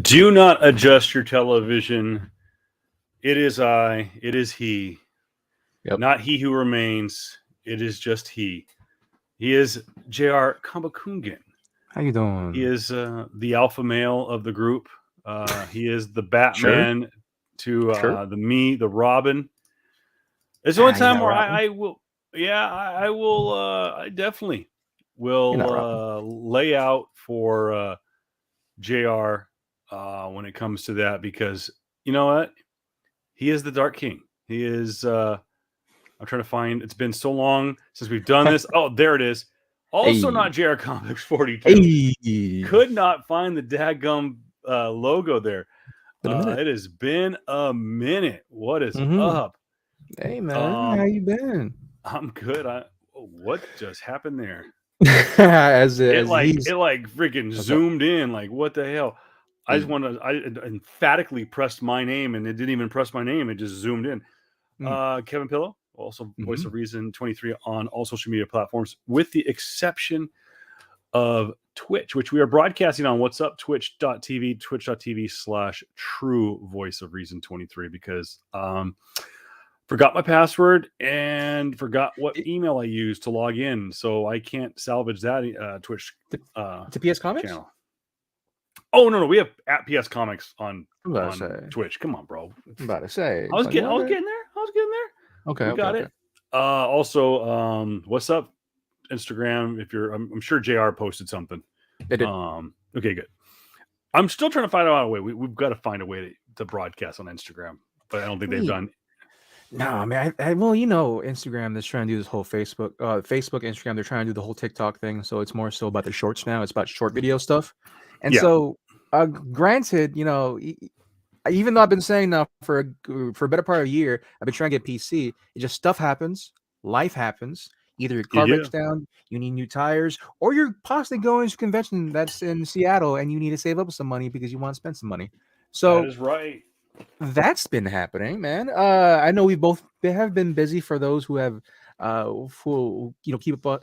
Do not adjust your television. It is I. It is he. Yep. Not he who remains. It is just he. He is J.R. Kambakungan. How you doing? He is the alpha male of the group. He is the Batman to the Robin. It's the only time where I will. Yeah, I will. I definitely will lay out for JR when it comes to that, because you know what? He is the Dark King. He is. I'm trying to find. It's been so long since we've done this. Oh, there it is. Also, not JR Comics 42. Could not find the dadgum logo there. It has been a minute. What is up? Hey man, how you been? I'm good. What just happened there? As it freaking zoomed in. Like, what the hell? I just want to. I emphatically pressed my name, and it didn't even press my name. It just zoomed in. Kevin Pillow, also Voice of Reason 23 on all social media platforms, with the exception of Twitch, which we are broadcasting on. What's up? Twitch.tv/True Voice of Reason 23, because forgot my password and forgot what email I used to log in, so I can't salvage that Twitch to PS Comics channel. Oh no, we have at PS Comics on Twitch. Come on, bro. I'm about to say. I was getting there. Okay, we got it. Also, what's up? Instagram. If you're, I'm sure JR posted something. It did. Okay, good. I'm still trying to find out a way. We've got to find a way to broadcast on Instagram, but I don't think they've done. No, I mean, well, you know, Instagram, they're trying to do this whole Facebook, Instagram, they're trying to do the whole TikTok thing. So it's more so about the shorts now. It's about short video stuff. And so, granted, you know, even though I've been saying now for a better part of a year, I've been trying to get PC. It just stuff happens, life happens. Either your car breaks down, you need new tires, or you're possibly going to a convention that's in Seattle and you need to save up some money because you want to spend some money. So that is right. That's been happening, man. I know they have been busy for those who have who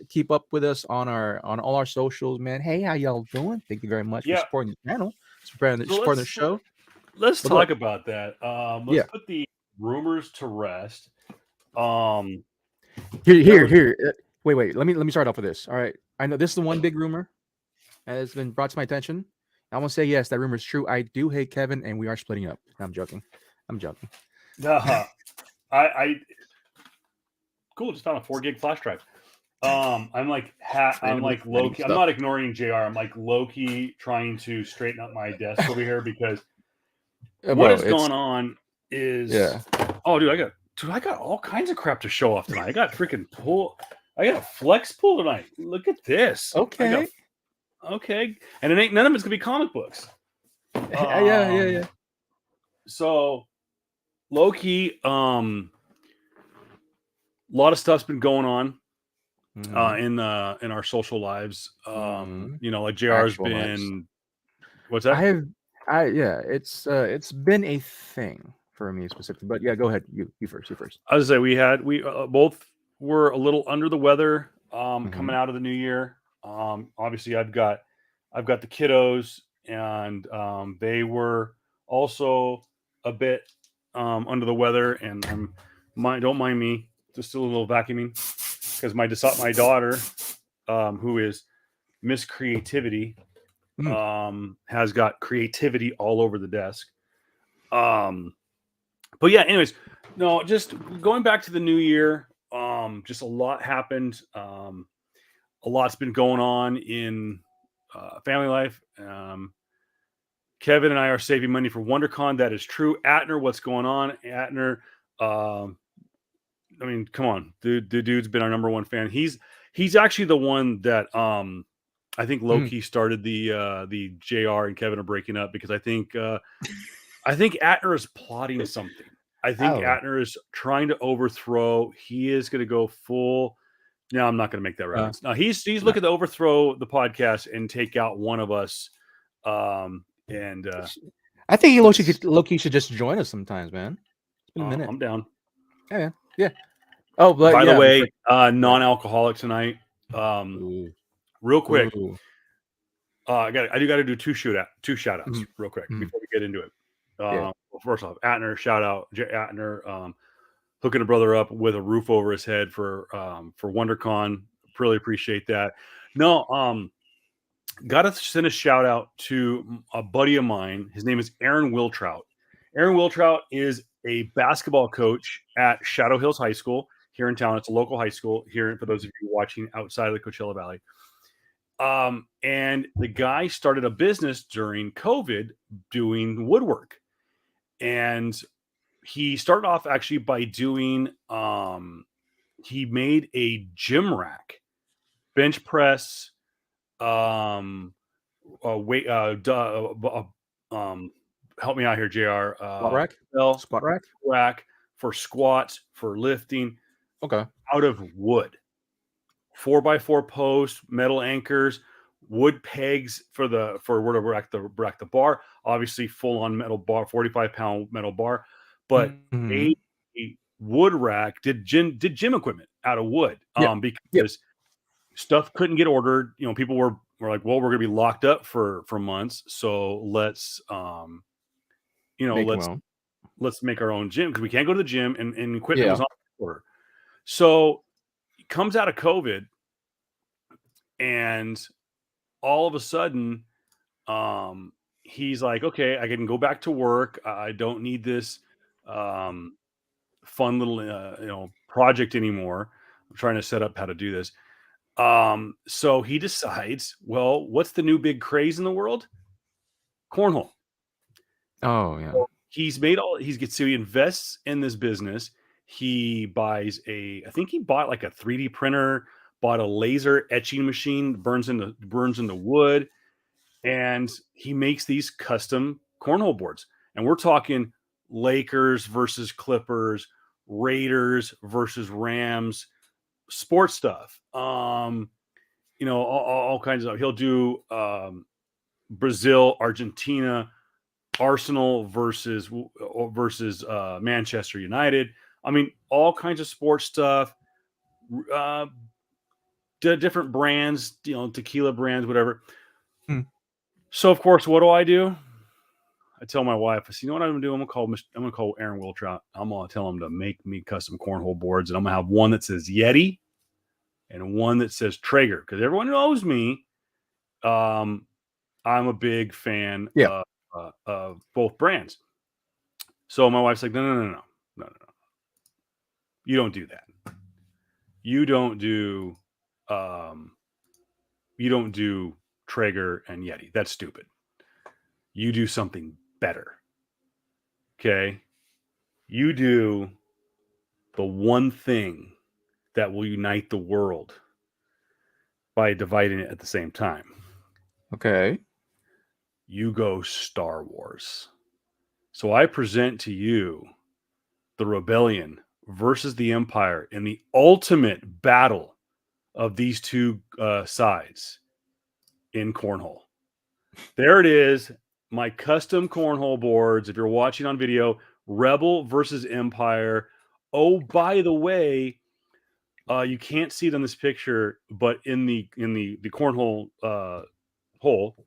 keep up with us on all our socials, man. Hey, how y'all doing? Thank you very much for supporting the channel, supporting the show. Let's talk about that. Let's put the rumors to rest. Here. Wait. Let me start off with this. All right. I know this is the one big rumor that has been brought to my attention. I want to say yes, that rumor is true. I do hate Kevin, and we are splitting up. I'm joking. Cool. Just found a 4 gig flash drive. I'm like low key. I'm not ignoring JR. I'm like low key trying to straighten up my desk over here, because what is going on is Oh, dude, I got all kinds of crap to show off tonight. I got freaking pool. I got a flex pool tonight. Look at this. Okay. And it ain't none of it's gonna be comic books. Yeah. So low key, a lot of stuff's been going on in our social lives. You know, like JR's been lives. What's that? It's been a thing for me specifically. But yeah, go ahead. You first. I was gonna say we both were a little under the weather coming out of the new year. Obviously I've got the kiddos, and they were also a bit under the weather, and don't mind me, just a little vacuuming, because my daughter, who is Miss Creativity, has got creativity all over the desk. But yeah, anyways, no, just going back to the new year, just a lot happened. A lot's been going on in family life. Kevin and I are saving money for WonderCon. That is true. Atner, what's going on? Atner, I mean, come on. The dude's been our number one fan. He's actually the one that I think low-key started the JR and Kevin are breaking up, because I think Atner is plotting something. I think Atner is trying to overthrow. He is going to go full. No, I'm not going to make that reference. No, he's looking to overthrow the podcast and take out one of us. And I think he low-key should just join us sometimes, man. It's been a minute. I'm down. Yeah, man. Yeah. Oh, but by the way, non-alcoholic tonight. Real quick. I do got to do two shout outs real quick before we get into it. Well, first off, Atner, shout out Atner, hooking a brother up with a roof over his head for WonderCon. Really appreciate that. No, got to send a shout out to a buddy of mine. His name is Aaron Wiltrout. Aaron Wiltrout is a basketball coach at Shadow Hills High School here in town. It's a local high school here for those of you watching outside of the Coachella Valley. And the guy started a business during COVID doing woodwork. And he started off actually by doing, he made a gym rack, bench press, help me out here, JR. Squat rack? Rack for squats, for lifting. Okay. Out of wood. 4x4 posts, metal anchors, wood pegs for where to rack the bar. Obviously, full on metal bar, 45-pound metal bar, but a wood rack did gym equipment out of wood. Because stuff couldn't get ordered. You know, people were like, well, we're gonna be locked up for months, so let's let's make our own gym because we can't go to the gym and equipment was on order. So it comes out of COVID, and all of a sudden, he's like, okay, I can go back to work. I don't need this fun little project anymore. I'm trying to set up how to do this. So he decides, well, what's the new big craze in the world? Cornhole. Oh yeah. So he invests in this business. He buys I think he bought like a 3D printer, bought a laser etching machine, burns into wood, and he makes these custom cornhole boards. And we're talking Lakers versus Clippers, Raiders versus Rams, sports stuff. All kinds of stuff. He'll do Brazil, Argentina, Arsenal versus Manchester United. I mean, all kinds of sports stuff. Different brands, tequila brands, whatever. So of course, what do? I tell my wife, I say, you know what I'm gonna do? I'm gonna call Aaron Wiltrout. I'm gonna tell him to make me custom cornhole boards, and I'm gonna have one that says Yeti and one that says Traeger, because everyone knows me. I'm a big fan of both brands. So my wife's like, no. You don't do that. You don't do Traeger and Yeti. That's stupid. You do something better. Okay? You do the one thing that will unite the world by dividing it at the same time. Okay. You go Star Wars. So I present to you the Rebellion versus the Empire in the ultimate battle of these two sides in cornhole. There it is. My custom cornhole boards. If you're watching on video, Rebel versus Empire. Oh, by the way, you can't see it on this picture, but in the cornhole hole,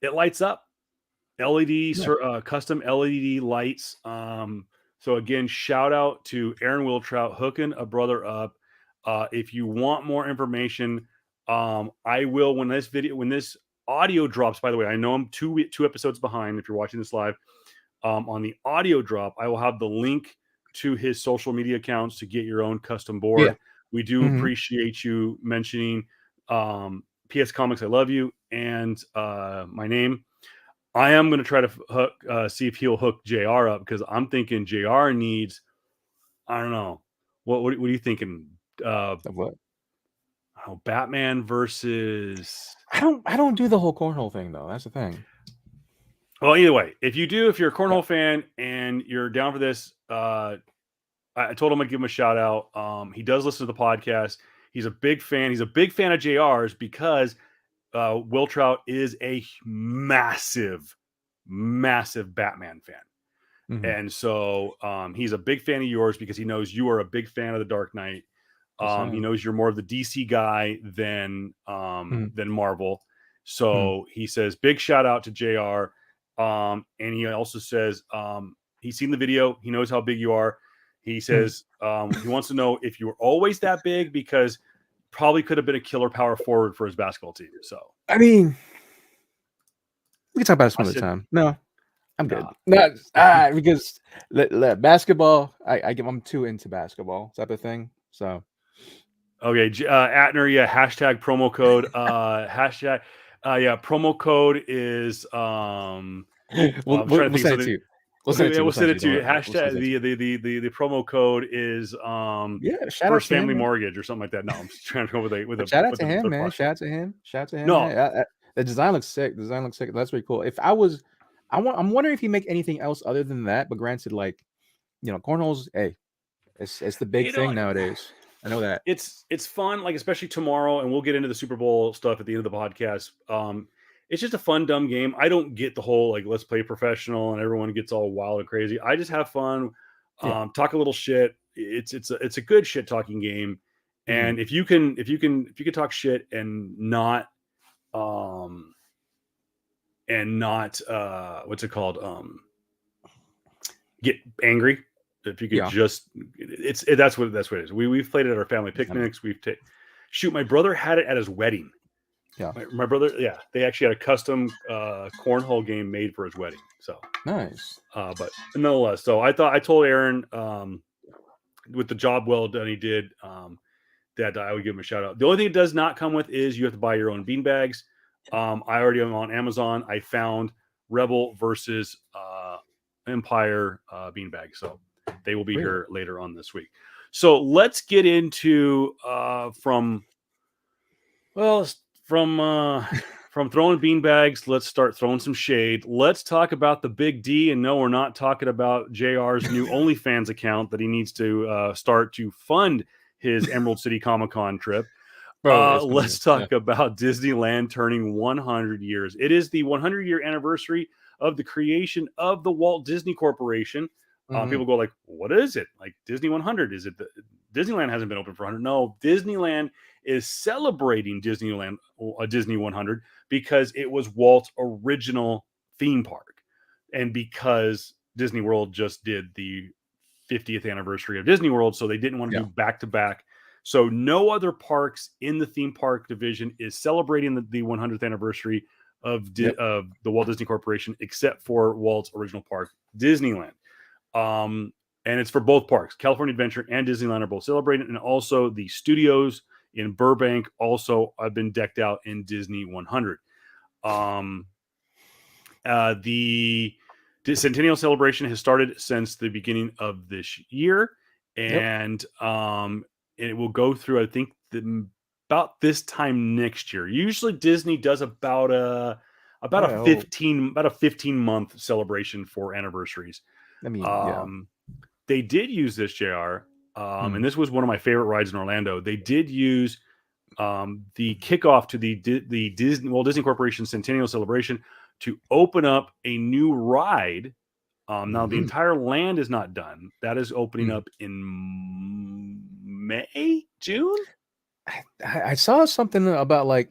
it lights up. LED custom LED lights. So again, shout out to Aaron Wiltrout hooking a brother up. If you want more information, I will when this audio drops. By the way, I know I'm two episodes behind. If you're watching this live, on the audio drop, I will have the link to his social media accounts to get your own custom board. Yeah. We do appreciate you mentioning PS Comics. I love you, and my name. I am going to try to see if he'll hook JR up, because I'm thinking JR needs. I don't know. What are you thinking? What? Oh, Batman versus. I don't do the whole cornhole thing though. That's the thing. Well, either way, if you're a cornhole fan and you're down for this, I told him I'd give him a shout out. He does listen to the podcast. He's a big fan. He's a big fan of JR's because Wiltrout is a massive Batman fan. And so he's a big fan of yours because he knows you are a big fan of the Dark Knight. He knows you're more of the DC guy than Marvel. So he says, big shout out to JR. And he also says he's seen the video. He knows how big you are. He says he wants to know if you were always that big, because probably could have been a killer power forward for his basketball team. So I mean, we can talk about it some other time. No, I'm good. No, because basketball, I'm too into basketball type of thing. So okay, Atner, yeah, hashtag promo code. Hashtag promo code is we'll send it to you. We'll send it to you. Hashtag the promo code is First Family Mortgage or something like that. No, I'm just trying to go with a shout out to him, man. Shout out to him. No, the design looks sick. That's pretty cool. If I'm wondering if he make anything else other than that. But granted, like, cornholes, hey, it's the big thing nowadays. I know that it's fun, like especially tomorrow, and we'll get into the Super Bowl stuff at the end of the podcast. It's just a fun, dumb game. I don't get the whole like let's play professional and everyone gets all wild and crazy. I just have fun, talk a little shit. It's a good shit talking game, and if you can talk shit and not what's it called, get angry. If you could just, that's what it is. We've played it at our family picnics. My brother had it at his wedding. Yeah, my brother. Yeah, they actually had a custom cornhole game made for his wedding. So nice. But nonetheless, so I told Aaron with the job well done he did, that I would give him a shout out. The only thing it does not come with is you have to buy your own bean bags. I already am on Amazon. I found Rebel versus Empire bean bags, so they will be here later on this week. So let's get into from throwing bean bags. Let's start throwing some shade. Let's talk about the big D. And no, we're not talking about JR's new OnlyFans account that he needs to start to fund his Emerald City Comic-Con trip. Let's talk about Disneyland turning 100 years. It is the 100-year anniversary of the creation of the Walt Disney Corporation. People go like, what is it? Like Disney 100? Is it Disneyland hasn't been open for 100? No, Disneyland is celebrating Disney 100 because it was Walt's original theme park. And because Disney World just did the 50th anniversary of Disney World, so they didn't want to do back-to-back. So no other parks in the theme park division is celebrating the 100th anniversary of the Walt Disney Corporation, except for Walt's original park, Disneyland. And it's for both parks. California Adventure and Disneyland are both celebrating, and also the studios in Burbank also have been decked out in Disney 100. The Centennial celebration has started since the beginning of this year, and it will go through, I think, about this time next year. Usually Disney does about a 15-month celebration for anniversaries. I mean, they did use this, JR, and this was one of my favorite rides in Orlando. They did use the kickoff to the Walt Disney Corporation Centennial Celebration to open up a new ride. Now the entire land is not done. That is opening up in June. I saw something about like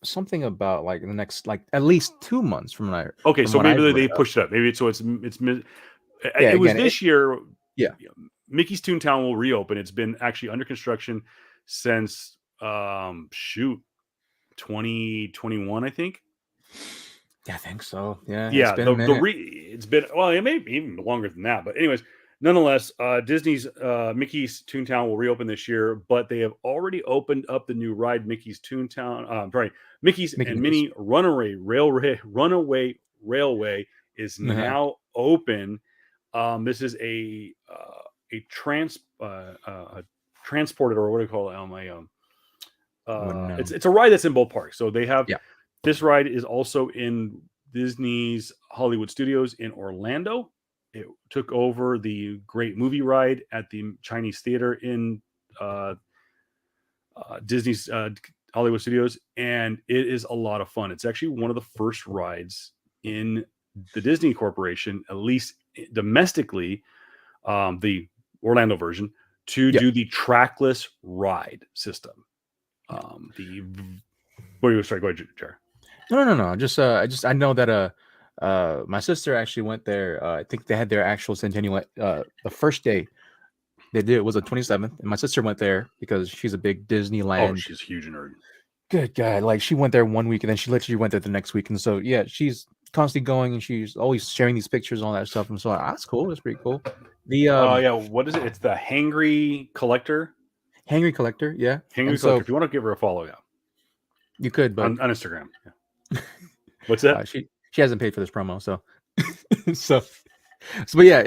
in the next like at least 2 months from now. Okay, so maybe they pushed it up. Maybe it was this year. Yeah, Mickey's Toontown will reopen. It's been actually under construction since 2021, I think. Yeah, I think so. Yeah. It's been it may be even longer than that. But anyways, nonetheless, Disney's Mickey's Toontown will reopen this year, but they have already opened up the new ride, Mickey's Toontown. Mickey's and Minnie Runaway Railway is now open. This is a transported, or what do you call it? It's a ride that's in both parks. So they have this ride is also in Disney's Hollywood Studios in Orlando. It took over the Great Movie Ride at the Chinese Theater in Disney's Hollywood Studios, and it is a lot of fun. It's actually one of the first rides in the Disney Corporation, at least domestically, the Orlando version, to do the trackless ride system. What are you? Sorry, go ahead, Jared. No. I know that my sister actually went there. I think they had their actual Centennial. The first day they did it was the 27th, and my sister went there because she's a big Disneyland. Oh, she's a huge nerd. Good guy. Like she went there one week, and then she literally went there the next week, and so yeah, she's constantly going, and she's always sharing these pictures and all that stuff. And so that's cool. That's pretty cool. What is it? It's the Hangry Collector. Hangry Collector, yeah. Hangry Collector. So, if you want to give her a follow, yeah, you could, but on Instagram. Yeah. What's that? She hasn't paid for this promo, so but yeah,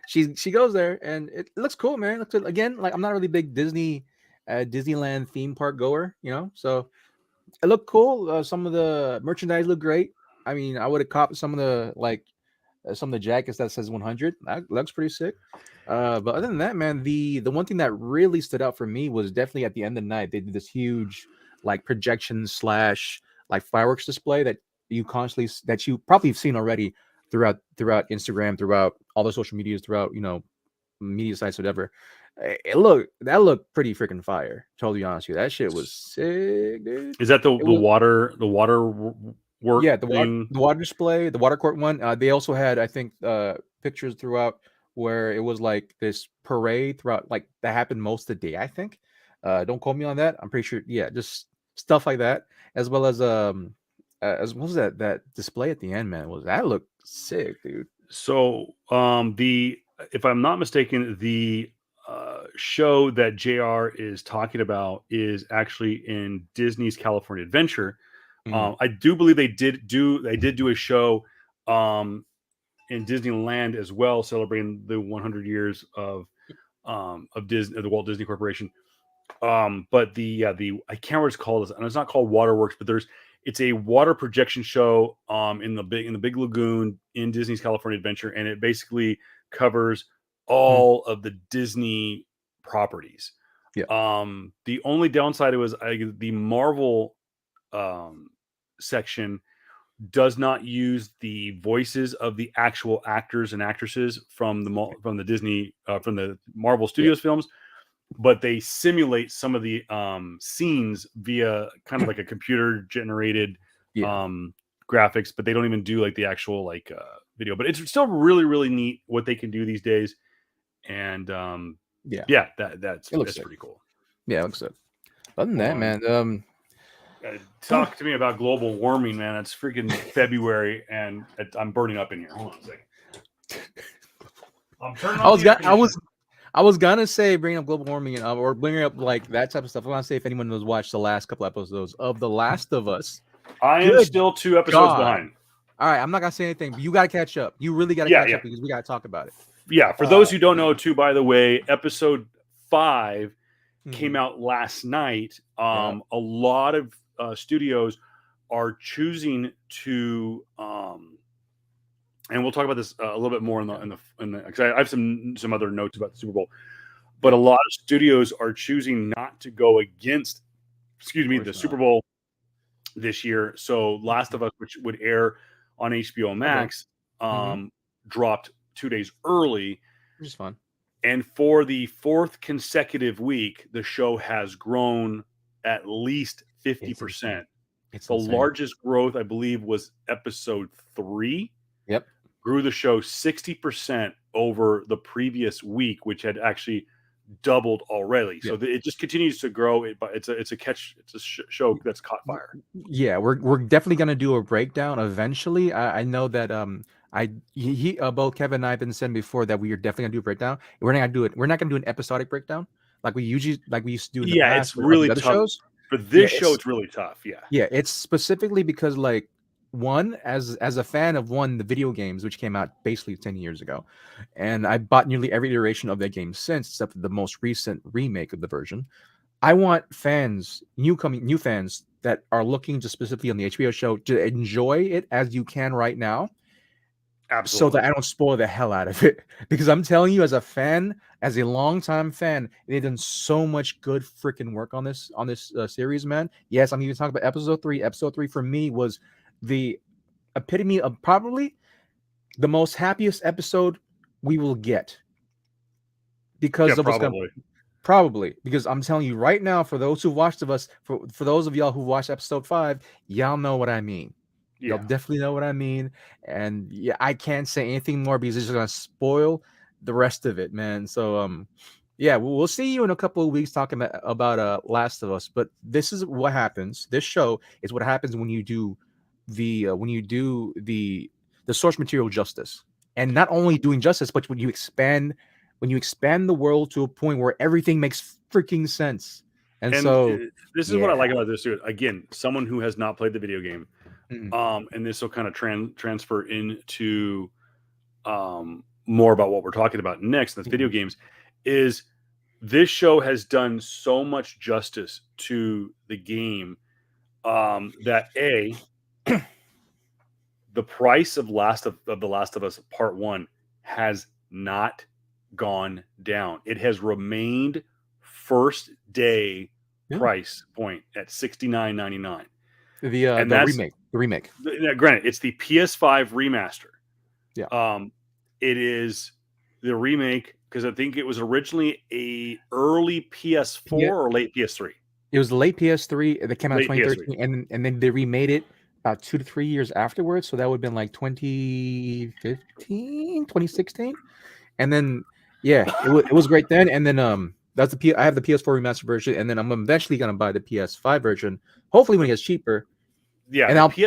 she goes there, and it looks cool, man. It looks good. Again, like I'm not really big Disneyland theme park goer, so it looked cool. Some of the merchandise looked great. I mean, I would have copped some of the jackets that says 100. That looks pretty sick. But other than that, man, the one thing that really stood out for me was definitely at the end of the night, they did this huge like projection / like fireworks display that you probably have seen already throughout Instagram, throughout all the social medias, throughout media sites, whatever. That looked pretty freaking fire. To be honest with you, that shit was sick, dude. Is that the water work? Yeah, the water display, the water court one. They also had, I think, pictures throughout where it was like this parade throughout, like that happened most of the day. I think. Don't quote me on that. I'm pretty sure. Yeah, just stuff like that, as well as that display at the end, man. That looked sick, dude. So, if I'm not mistaken, the show that JR is talking about is actually in Disney's California Adventure. I do believe they did do a show in Disneyland as well, celebrating the 100 years of Disney, the Walt Disney Corporation. But the I can't remember what it's called, and it's not called Waterworks, but it's a water projection show in the Big Lagoon in Disney's California Adventure, and it basically covers all of the Disney properties. Yeah. The only downside was the Marvel section does not use the voices of the actual actors and actresses from the Disney from the Marvel Studios films, but they simulate some of the scenes via kind of like a computer generated graphics, but they don't even do like the actual video. But it's still really, really neat what they can do these days. And that's pretty cool. Yeah, it looks good. Other than that, man, talk to me about global warming, man. It's freaking February, and I'm burning up in here. Hold on a second. I'm turning on I was gonna say bring up global warming or bring up like that type of stuff. I want to say if anyone has watched the last couple episodes of The Last of Us. I am still 2 episodes behind. All right, I'm not gonna say anything, but you got to catch up. You really got to catch up because we got to talk about it. Yeah, for those who don't know, too, by the way, episode 5 came out last night. A lot of studios are choosing to, and we'll talk about this a little bit more in the because I have some other notes about the Super Bowl, but a lot of studios are choosing not to go against, the Super Bowl this year. So Last of Us, which would air on HBO Max, dropped 2 days early, which is fun. And for the 4th consecutive week, the show has grown at least 50%. It's the largest growth, I believe, was episode 3. Yep. Grew the show 60% over the previous week, which had actually doubled already. So it just continues to grow. It's a show that's caught fire. Yeah, we're definitely gonna do a breakdown eventually. I know that both Kevin and I have been saying before that we are definitely gonna do a breakdown. We're not gonna do it. We're not gonna do an episodic breakdown like we used to do in the past. It's really tough. Shows. For this show, it's really tough. Yeah, it's specifically because one, as a fan of the video games, which came out basically 10 years ago, and I bought nearly every iteration of that game since, except for the most recent remake of the version. I want new fans that are looking just specifically on the HBO show to enjoy it as you can right now. Absolutely. So that I don't spoil the hell out of it. Because I'm telling you, as a fan, as a longtime fan, they've done so much good freaking work on this series, man. Yes, I'm even talking about episode 3. Episode 3 for me was the epitome of probably the most happiest episode we will get, because of probably. what's going. Probably because I'm telling you right now, for those who watched of us, for those of y'all who watched episode 5, y'all know what I mean. Y'all definitely know what I mean. And yeah, I can't say anything more because it's just gonna spoil the rest of it, man. So yeah, we'll see you in a couple of weeks talking about Last of Us. But this is what happens. This show is what happens when you do the source material justice, and not only doing justice, but when you expand the world to a point where everything makes freaking sense. And so this is what I like about this dude. Again, someone who has not played the video game, and this will kind of transfer into more about what we're talking about next. That's video games. Is this show has done so much justice to the game that the price of The Last of Us Part 1 has not gone down. It has remained first day price point at $69.99. The remake. Granted, it's the PS5 remaster. Yeah. It is the remake because I think it was originally a early PS4 or late PS3. It was late PS3 that came out in 2013, and then they remade it about 2 to 3 years afterwards. So that would have been like 2015, 2016. And then it was great then. And then I have the PS4 remastered version, and then I'm eventually gonna buy the PS5 version. Hopefully when it gets cheaper. Yeah, and I'll play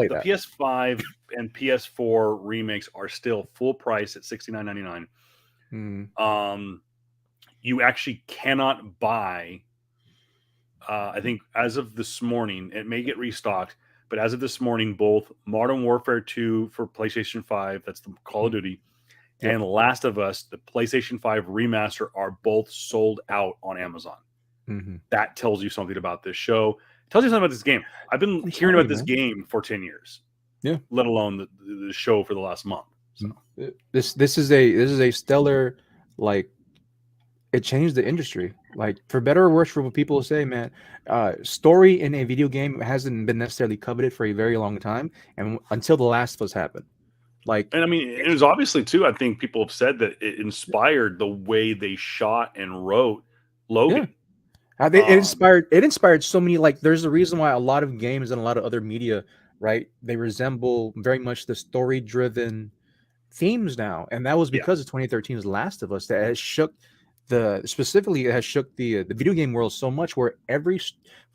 that. The PS5 and PS4 remakes are still full price at $69.99. You actually cannot buy. I think as of this morning, it may get restocked, but as of this morning, both Modern Warfare 2 for PlayStation 5, that's the Call of Duty, and The Last of Us, the PlayStation 5 remaster, are both sold out on Amazon. That tells you something about this show. It tells you something about this game. I've been hearing about this game for 10 years. Yeah. Let alone the show for the last month. So this is a stellar, like, it changed the industry. Like, for better or worse, for what people say, man, story in a video game hasn't been necessarily coveted for a very long time, and until The Last of Us happened. Like, and I mean, it was obviously too. I think people have said that it inspired the way they shot and wrote Logan. It inspired so many. Like, there's a reason why a lot of games and a lot of other media, right? They resemble very much the story-driven themes now, and that was because of 2013's Last of Us that has shook the video game world so much, where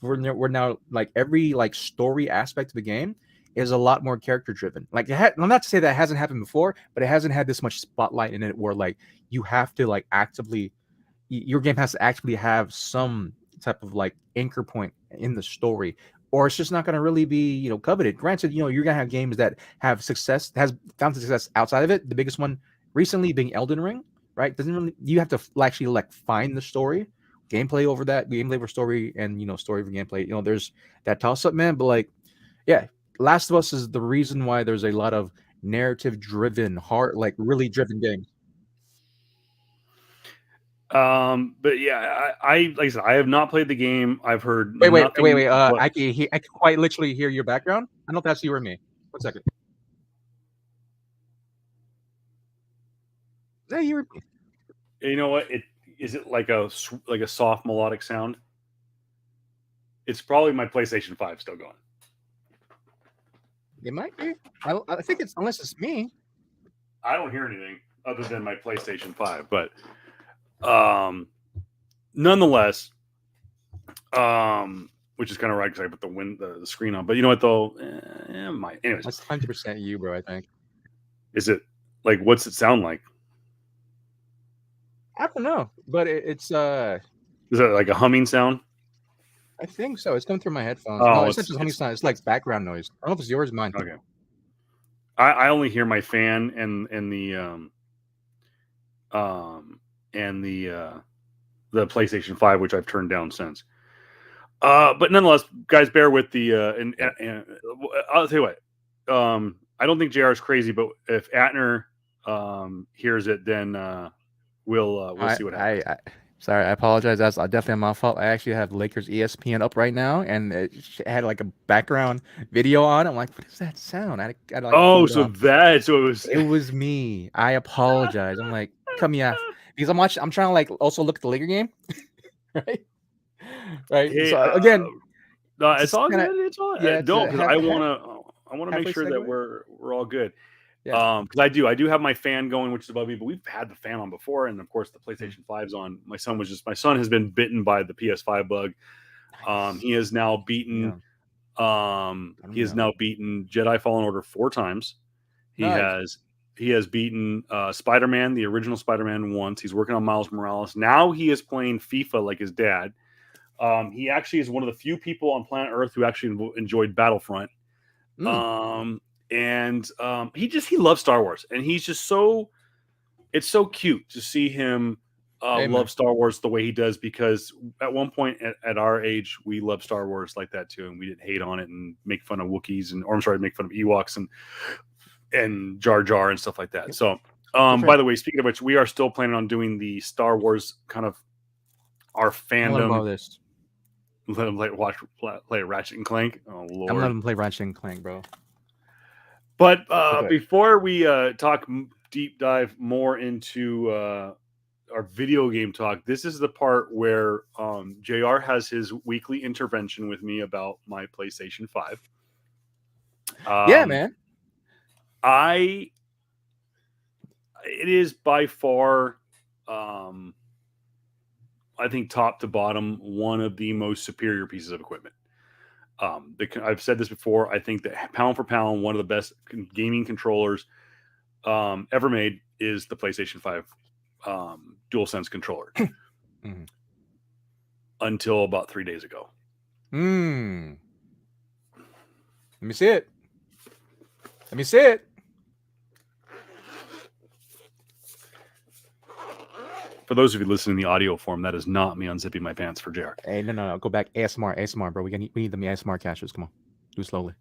we're now like every like story aspect of the game is a lot more character driven. Like, I'm not to say that hasn't happened before, but it hasn't had this much spotlight in it where like you have to like your game has to actually have some type of like anchor point in the story, or it's just not going to really be coveted. Granted, you're going to have games that has found success outside of it. The biggest one recently being Elden Ring, right? You have to actually like find the story, gameplay over story, and story over gameplay. There's that toss up, man. But like, Last of Us is the reason why there's a lot of narrative driven, really driven games. But yeah, like I said, I have not played the game. I've heard. Wait. I can quite literally hear your background. I don't know if that's you or me. 1 second. Is that you or me? You know what? Is it like a soft melodic sound? It's probably my PlayStation 5 still going. It might be. I think it's, unless it's me. I don't hear anything other than my PlayStation 5, but nonetheless, which is kind of right because I put the screen on. But you know what though? Anyways, that's 100% you, bro. I think. Is it like, what's it sound like? I don't know, but it's Is it like a humming sound? I think so. It's coming through my headphones. No, it's not just humming sound. It's like background noise. I don't know if it's yours or mine. Okay. I only hear my fan and the PlayStation 5, which I've turned down since. But nonetheless, guys, bear with the and I'll tell you what. I don't think JR is crazy, but if Atner hears it, then we'll see what happens. Sorry, I apologize. That's definitely my fault. I actually have Lakers ESPN up right now, and it had like a background video on. I'm like, what is that sound? So it was. It was me. I apologize. I'm like, cut me off. because I'm trying to like also look at the Laker game, right? Right. Hey, So again, no, it's all kinda, good. It's all yeah, don't to because have, I wanna make halfway sure that segue. we're all good. Yeah. Because I do have my fan going, which is above me, but we've had the fan on before, and of course the Mm. PlayStation 5's on. My son has been bitten by the PS5 bug. Nice. He has now beaten Yeah. he has now beaten Jedi Fallen Order 4 times. He Nice. has he has beaten Spider-Man, the original Spider-Man once. He's working on Miles Morales. Now he is playing FIFA like his dad. He actually is one of the few people on planet Earth who actually enjoyed Battlefront. Mm. And he loves Star Wars, and he's just it's so cute to see him Amen. love Star Wars the way he does, because at one point at our age we loved Star Wars like that too, and we didn't hate on it and make fun of Wookiees make fun of Ewoks and Jar Jar and stuff like that. Yep. So Different. by the way, speaking of which, we are still planning on doing the Star Wars kind of our fandom. This. Let him play Ratchet and Clank. Oh Lord, I'm letting him play Ratchet and Clank, bro. But Okay. before we talk deep dive more into our video game talk, this is the part where JR has his weekly intervention with me about my PlayStation 5. Yeah, man. It is by far, I think, top to bottom, one of the most superior pieces of equipment. I've said this before. I think that pound for pound, one of the best gaming controllers ever made is the PlayStation 5 DualSense controller. Mm-hmm. Until about 3 days ago. Let me see it. Let me see it. For those of you listening in the audio form, that is not me unzipping my pants for JR. Hey, no. Go back. ASMR, bro. We need them ASMR catchers. Come on. Do it slowly.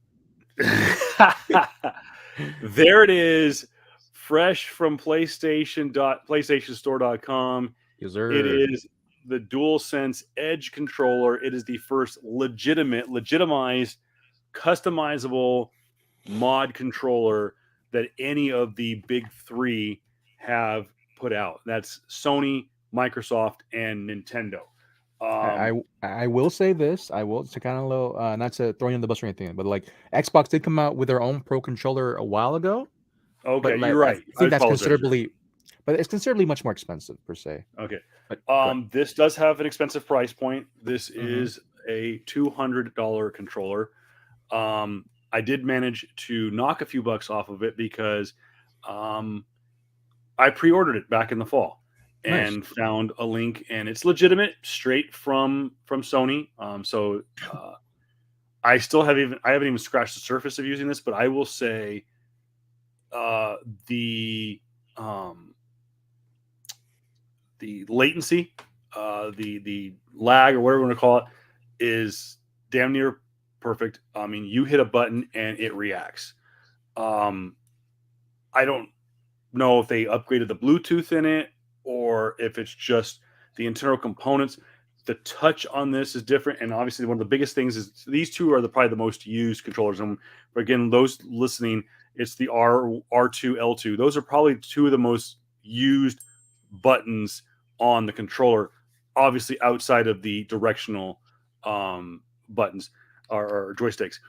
There it is. Fresh from PlayStationStore.com. Yes, sir. It is the DualSense Edge controller. It is the first legitimized, customizable mod controller that any of the big three have put out. That's Sony, Microsoft, and Nintendo. I will say this. I will, to kind of low, not to throw you in the bus or anything, but like Xbox did come out with their own Pro controller a while ago. Okay, but you're right. I think that's considerably, but it's considerably much more expensive per se. Okay. But, this does have an expensive price point. This is a $200 controller. I did manage to knock a few bucks off of it because I pre-ordered it back in the fall and found a link, and it's legitimate, straight from Sony. I haven't even scratched the surface of using this, but I will say the latency, the lag, or whatever you want to call it, is damn near perfect. I mean, you hit a button and it reacts. I don't know if they upgraded the Bluetooth in it or if it's just the internal components. The touch on this is different, and obviously one of the biggest things is these two are probably the most used controllers. And for, again, those listening, it's the R2, L2. Those are probably two of the most used buttons on the controller, obviously outside of the directional buttons or joysticks.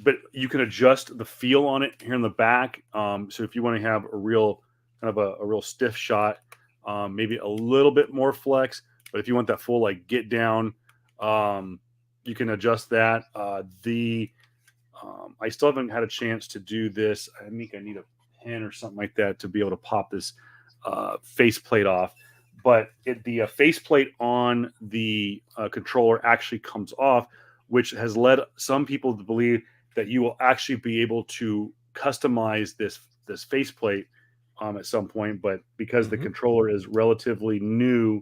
But you can adjust the feel on it here in the back. So if you want to have a real kind of a real stiff shot, maybe a little bit more flex, but if you want that full like get down, you can adjust that. I still haven't had a chance to do this. I think I need a pen or something like that to be able to pop this faceplate off. But the faceplate on the controller actually comes off, which has led some people to believe that you will actually be able to customize this faceplate at some point. But because the controller is relatively new,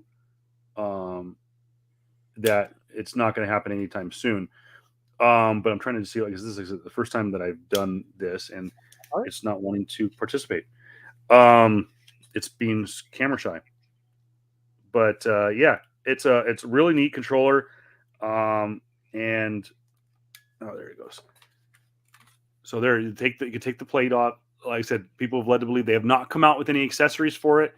that it's not going to happen anytime soon. But I'm trying to see, like, this is the first time that I've done this, and it's not wanting to participate. It's being camera shy. But yeah, it's a really neat controller. And oh, there it goes. So there, you can take the plate off, like I said, people have led to believe they have not come out with any accessories for it.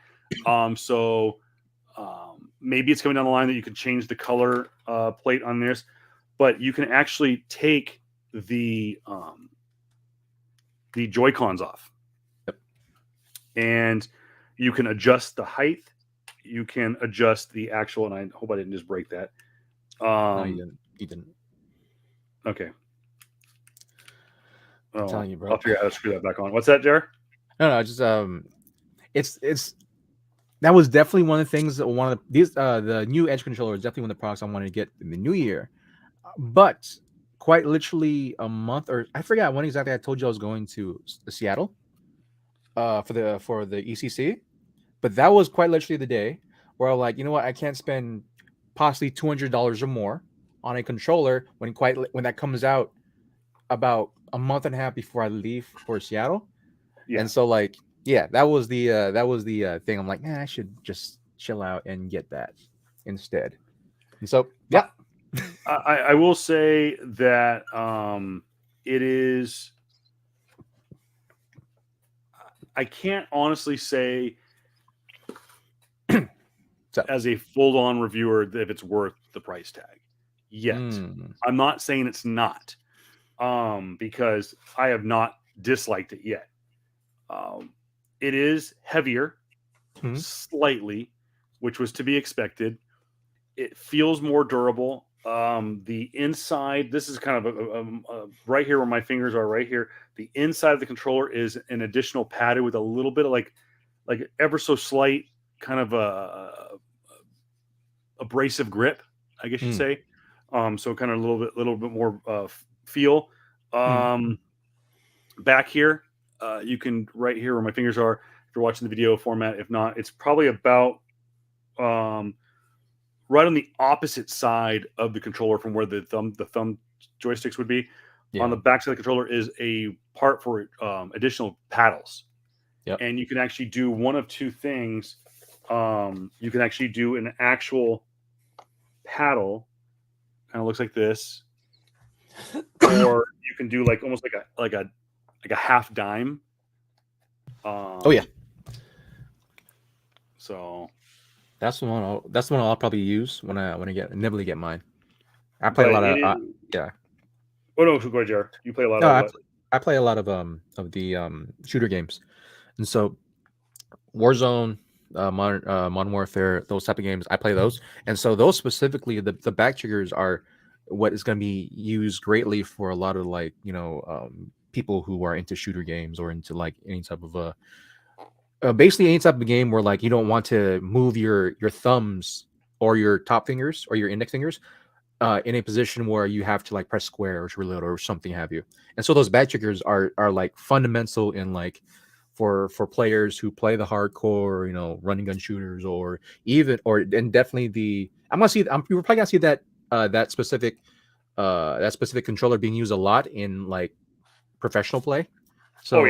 Maybe it's coming down the line that you can change the color plate on this, but you can actually take the Joy-Cons off. Yep. And you can adjust the height. You can adjust the actual, and I hope I didn't just break that. No, you didn't. You didn't. Okay. I'm telling you, bro. I'll figure out how to screw that back on. What's that, Jar? No, just it's that was definitely one of the things that one of these the new Edge controller is definitely one of the products I wanted to get in the new year. But quite literally a month, or I forgot when exactly I told you I was going to Seattle for the ECC, but that was quite literally the day where I'm like, you know what, I can't spend possibly $200 or more on a controller when that comes out about a month and a half before I leave for Seattle. Yeah. And so like, yeah, that was the thing. I'm like, I should just chill out and get that instead. And so, yeah. I will say that it is. I can't honestly say as a full-on reviewer if it's worth the price tag yet. I'm not saying it's not, because I have not disliked it yet. It is heavier, slightly, which was to be expected. It feels more durable. The inside, this is kind of right here where my fingers are right here. The inside of the controller is an additional padded with a little bit of like ever so slight kind of a abrasive grip, I guess you'd say. So kind of a little bit more feel. Back here, you can right here where my fingers are. If you're watching the video format, if not, it's probably about right on the opposite side of the controller from where the thumb joysticks would be. Yeah. On the back side of the controller is a part for additional paddles. Yep. And you can actually do one of two things. You can actually do an actual paddle, kind of looks like this, or you can do like almost like a half dime. Oh yeah. So that's the one I'll probably use when I inevitably get mine. I play a lot of yeah. Oh no, go ahead, Jared. You play a lot of what? I play a lot of the shooter games, and so Warzone, Modern Warfare, those type of games, I play those, and so those specifically, the back triggers are what is going to be used greatly for a lot of like people who are into shooter games or into like any type of basically any type of game where like you don't want to move your thumbs or your top fingers or your index fingers in a position where you have to like press square or reload or something have you. And so those back triggers are like fundamental in like for players who play the hardcore, running gun shooters and definitely we're probably gonna see that that specific controller being used a lot in like professional play. So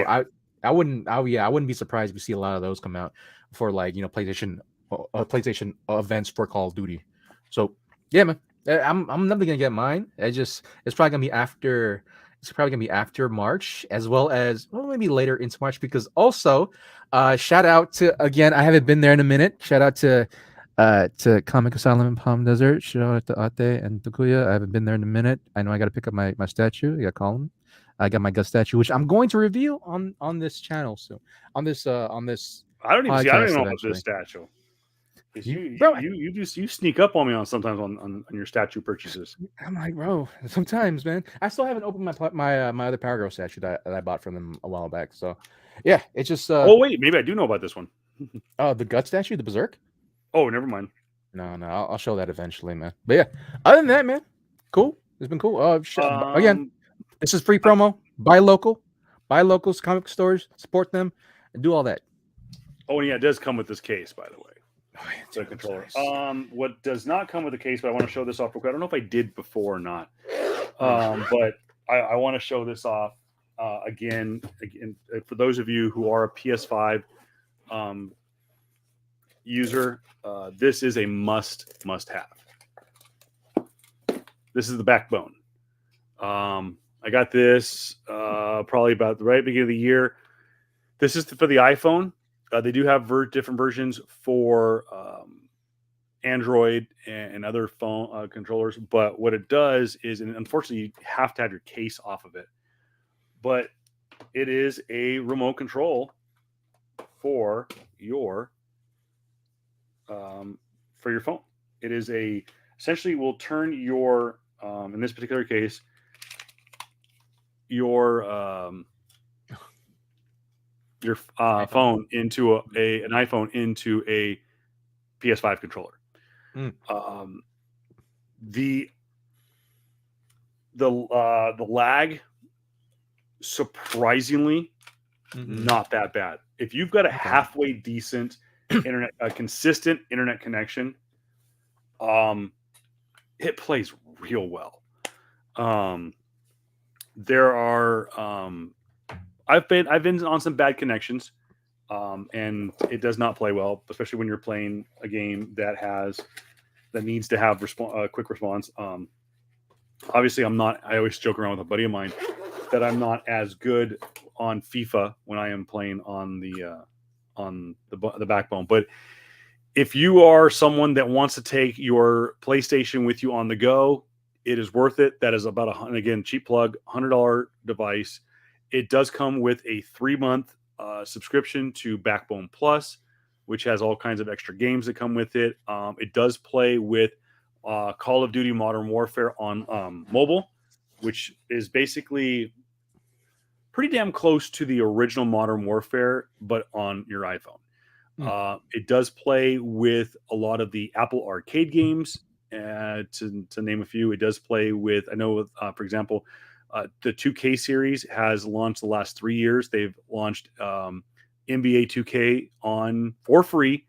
I wouldn't be surprised if you see a lot of those come out for like PlayStation events for Call of Duty. So yeah, man, I'm never gonna get mine. It's probably gonna be after. It's probably gonna be after March, as well as maybe later into March. Because also, shout out to again, I haven't been there in a minute. Shout out to Comic Asylum in Palm Desert. Shout out to Ate and Takuya. I haven't been there in a minute. I know I got to pick up my statue. I got Colin. I got my gut statue, which I'm going to reveal on this channel soon. On this. I don't even know about this statue. You sneak up on me sometimes on your statue purchases. I'm like, bro, sometimes, man. I still haven't opened my other Power Girl statue that I bought from them a while back. So, yeah, it's just. Oh wait, maybe I do know about this one. The gut statue, the Berserk. Oh, never mind. No, I'll show that eventually, man. But yeah, other than that, man, cool. It's been cool. Again, this is free promo. Buy locals, comic stores, support them, and do all that. Oh, yeah, it does come with this case, by the way. The controller. Nice. What does not come with the case, but I want to show this off real quick. I don't know if I did before or not, but I want to show this off again. For those of you who are a PS5 user, this is a must have. This is the backbone. I got this probably about the right beginning of the year. This is for the iPhone. They do have different versions for Android and other phone controllers. But what it does is, and unfortunately, you have to have your case off of it. But it is a remote control for your phone. It is essentially will turn your in this particular case your phone into an iPhone into a PS5 controller. The lag, surprisingly, not that bad. If you've got a halfway decent internet, a consistent internet connection, it plays real well. There are I've been on some bad connections, and it does not play well, especially when you're playing a game that needs to have quick response. Obviously, I'm not. I always joke around with a buddy of mine that I'm not as good on FIFA when I am playing on the backbone. But if you are someone that wants to take your PlayStation with you on the go, it is worth it. That is about again, cheap plug, $100 device. It does come with a 3-month subscription to Backbone Plus, which has all kinds of extra games that come with it. It does play with Call of Duty Modern Warfare on mobile, which is basically pretty damn close to the original Modern Warfare, but on your iPhone. It does play with a lot of the Apple Arcade games, to name a few. It does play with, I know, for example, the 2K series has launched the last 3 years. They've launched NBA 2K for free,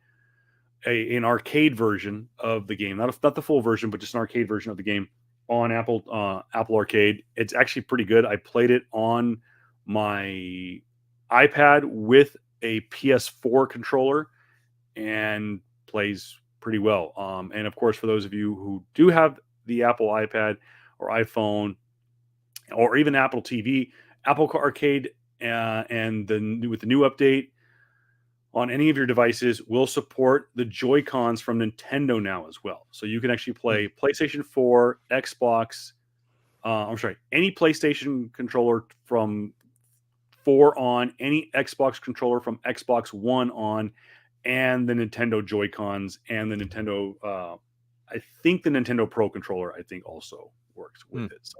an arcade version of the game, not the full version, but just an arcade version of the game on Apple Arcade. It's actually pretty good. I played it on my iPad with a PS4 controller and plays pretty well. And of course, for those of you who do have the Apple iPad or iPhone or even Apple TV, Apple Arcade and with the new update on any of your devices will support the Joy-Cons from Nintendo now as well. So you can actually play PlayStation 4, Xbox, any PlayStation controller from 4 on, any Xbox controller from Xbox One on, and the Nintendo Joy-Cons and the Nintendo, I think the Nintendo Pro controller, I think also works with it. So,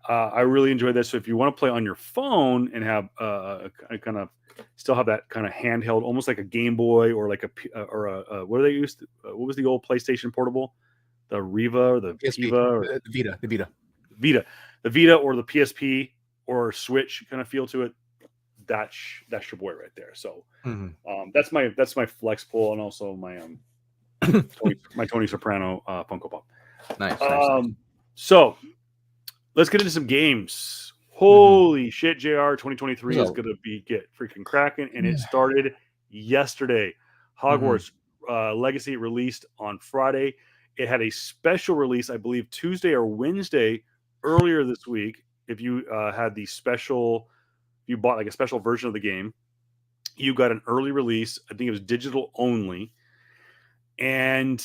I really enjoy this. So if you want to play on your phone and have kind of still have that kind of handheld, almost like a Game Boy or like what do they use? What was the old PlayStation Portable? The Riva or the PSP, Viva or the Vita, the Vita or the PSP or Switch kind of feel to it. That's your boy right there. So that's my flex pull, and also my Tony Soprano Funko Pop. Nice. So let's get into some games. Holy shit, JR 2023 is gonna get freaking cracking, and it started yesterday. Hogwarts Legacy released on Friday. It had a special release, I believe, Tuesday or Wednesday earlier this week. If you had the special, you bought like a special version of the game, you got an early release. I think it was digital only, and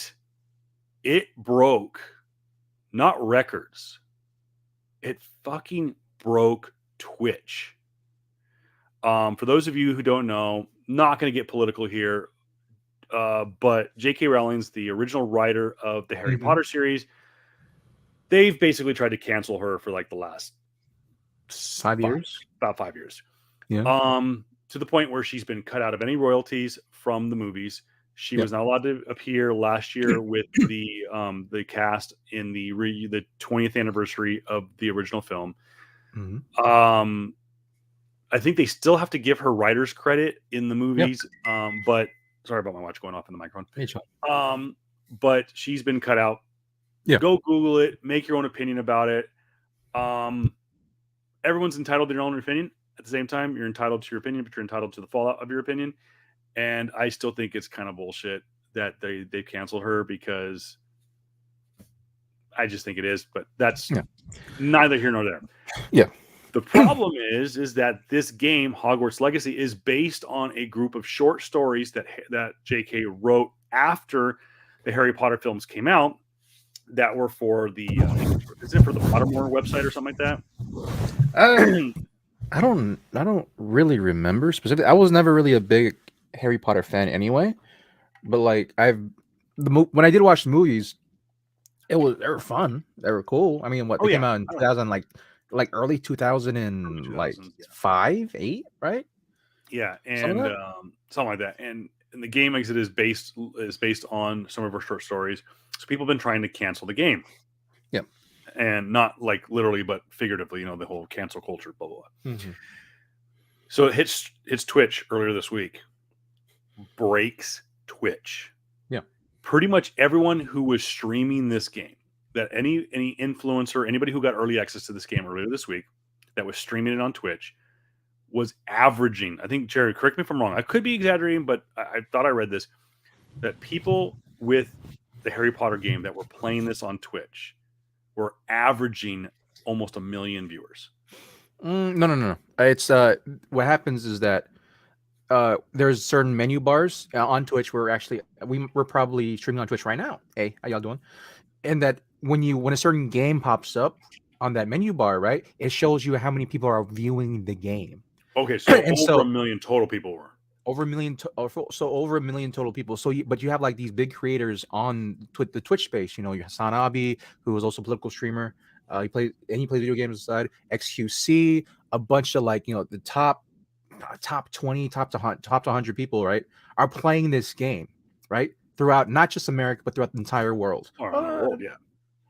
it broke not records. It fucking broke Twitch. For those of you who don't know, not going to get political here, but J.K. Rowling's the original writer of the Harry Potter series. They've basically tried to cancel her for like the last 5 years, about 5 years. Yeah. To the point where she's been cut out of any royalties from the movies. She was not allowed to appear last year with the cast in the 20th anniversary of the original film. I think they still have to give her writer's credit in the movies. But sorry about my watch going off in the microphone. But she's been cut out. Go Google it. Make your own opinion about it. Everyone's entitled to their own opinion. At the same time, you're entitled to your opinion, but you're entitled to the fallout of your opinion. And I still think it's kind of bullshit that they canceled her, because I just think it is. But that's neither here nor there. The problem is that this game, Hogwarts Legacy, is based on a group of short stories that J.K. wrote after the Harry Potter films came out. That were for the is it for the Pottermore website or something like that? I don't really remember specifically. I was never really a big Harry Potter fan anyway, but like when I did watch the movies, they were fun. They were cool. I mean, they came out in 2000 like early 2000 and like 5, 8, right? Yeah, and something like that. And the game exit is based on some of her short stories. So people have been trying to cancel the game. Yep. And not like literally, but figuratively, the whole cancel culture, blah, blah, blah. Mm-hmm. So it hits Twitch earlier this week. Breaks Twitch. Yeah. Pretty much everyone who was streaming this game, that any influencer, anybody who got early access to this game earlier this week that was streaming it on Twitch was averaging, I think, Jerry, correct me if I'm wrong, I could be exaggerating, but I thought I read this, that people with the Harry Potter game that were playing this on Twitch were averaging almost 1 million viewers. No. It's what happens is that there's certain menu bars on Twitch. We're probably streaming on Twitch right now. Hey, how y'all doing? And that when a certain game pops up on that menu bar, right, it shows you how many people are viewing the game. Okay, so over 1 million total people were. Over 1 million, over 1 million total people. So, but you have like these big creators on the Twitch space. You Hassan Abi, who is also a political streamer. He plays video games aside. XQC, a bunch of the top 20, top to 100 people, right, are playing this game, right, throughout not just America but throughout the entire world. The world,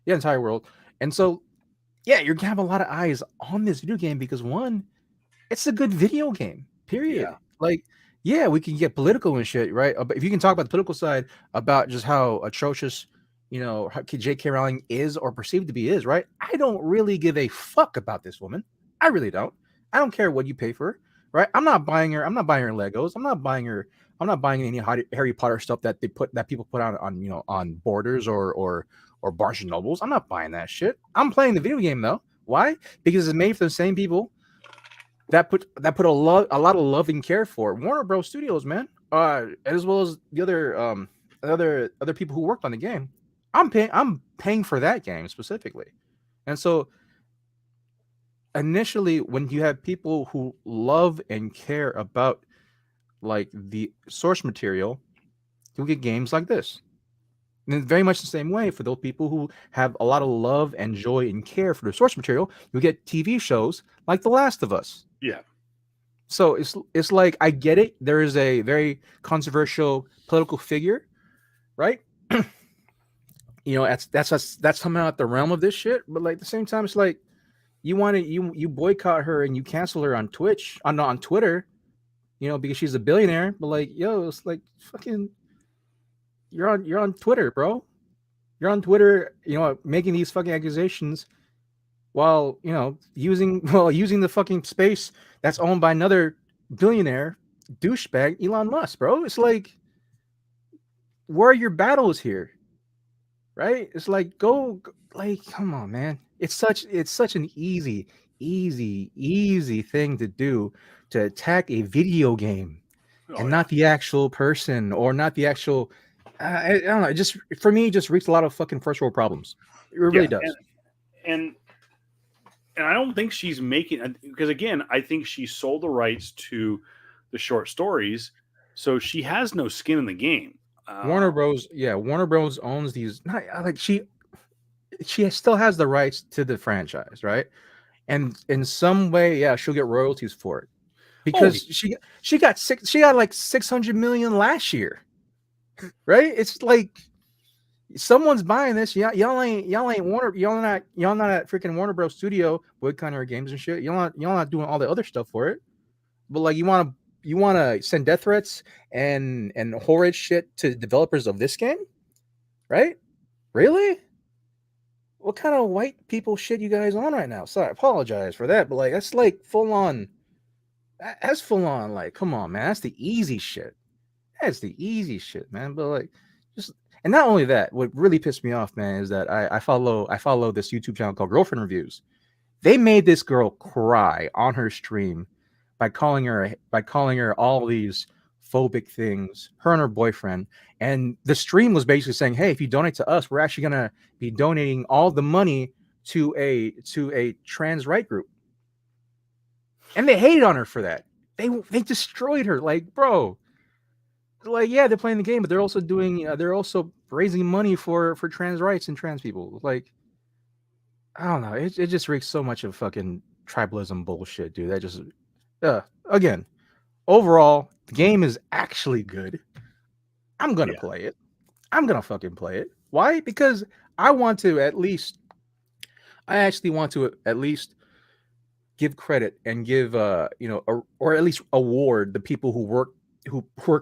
yeah, entire world. And so, yeah, you're gonna have a lot of eyes on this video game because one, it's a good video game. Period. Yeah. Yeah, we can get political and shit, right? But if you can talk about the political side, about just how atrocious, J.K. Rowling is or perceived to be is, right? I don't really give a fuck about this woman. I really don't. I don't care what you pay for her, right? I'm not buying her Legos. I'm not buying any Harry Potter stuff that people put on Borders or Barnes and Nobles. I'm not buying that shit. I'm playing the video game though. Why? Because it's made for the same people that put a lot of love and care for Warner Bros. Studios, man, as well as the other people who worked on the game. I'm paying for that game specifically, and so initially, when you have people who love and care about like the source material, you'll get games like this. And very much the same way for those people who have a lot of love and joy and care for the source material, you get TV shows like The Last of Us. Yeah. So it's like, I get it. There is a very controversial political figure, right? That's coming out the realm of this shit. But like at the same time, it's like you boycott her and you cancel her on Twitch, on Twitter, because she's a billionaire. But like, yo, it's like fucking. You're on Twitter, bro. You're on Twitter, making these fucking accusations while, using the fucking space that's owned by another billionaire douchebag, Elon Musk, bro. It's like, where are your battles here? Right? It's like, come on, man. It's such an easy thing to do, to attack a video game and not the actual person, or not the actual. I don't know. It just, for me, just wreaks a lot of fucking first world problems. It really does. And I don't think she's making, because again, I think she sold the rights to the short stories, so she has no skin in the game. Warner Bros. Warner Bros. Owns these. Not like she still has the rights to the franchise, right? And in some way, she'll get royalties for it because she got like 600 million last year. Right? It's like someone's buying this. Y'all ain't Warner. Y'all not at freaking Warner Bros. Studio boycotting our games and shit. Y'all not doing all the other stuff for it. But like, you want to send death threats and horrid shit to developers of this game, right? Really? What kind of white people shit you guys on right now? Sorry, I apologize for that, but like, that's like full on. That's full on. Like, come on, man. That's the easy shit. That's the easy shit, man. But like, just, and not only that, what really pissed me off, man, is that I follow this YouTube channel called Girlfriend Reviews, They made this girl cry on her stream by calling her all these phobic things, her and her boyfriend. And the stream was basically saying, hey, if you donate to us, we're actually gonna be donating all the money to a trans right group. And they hated on her for that. They destroyed her. Like, bro, like, yeah, they're playing the game, but they're also doing they're also raising money for trans rights and trans people. Like, I don't know. It just reeks so much of fucking tribalism bullshit, dude. That just again, overall, the game is actually good. I'm gonna play it. I'm gonna fucking play it. Why? Because I actually want to at least give credit and give or at least award the people who work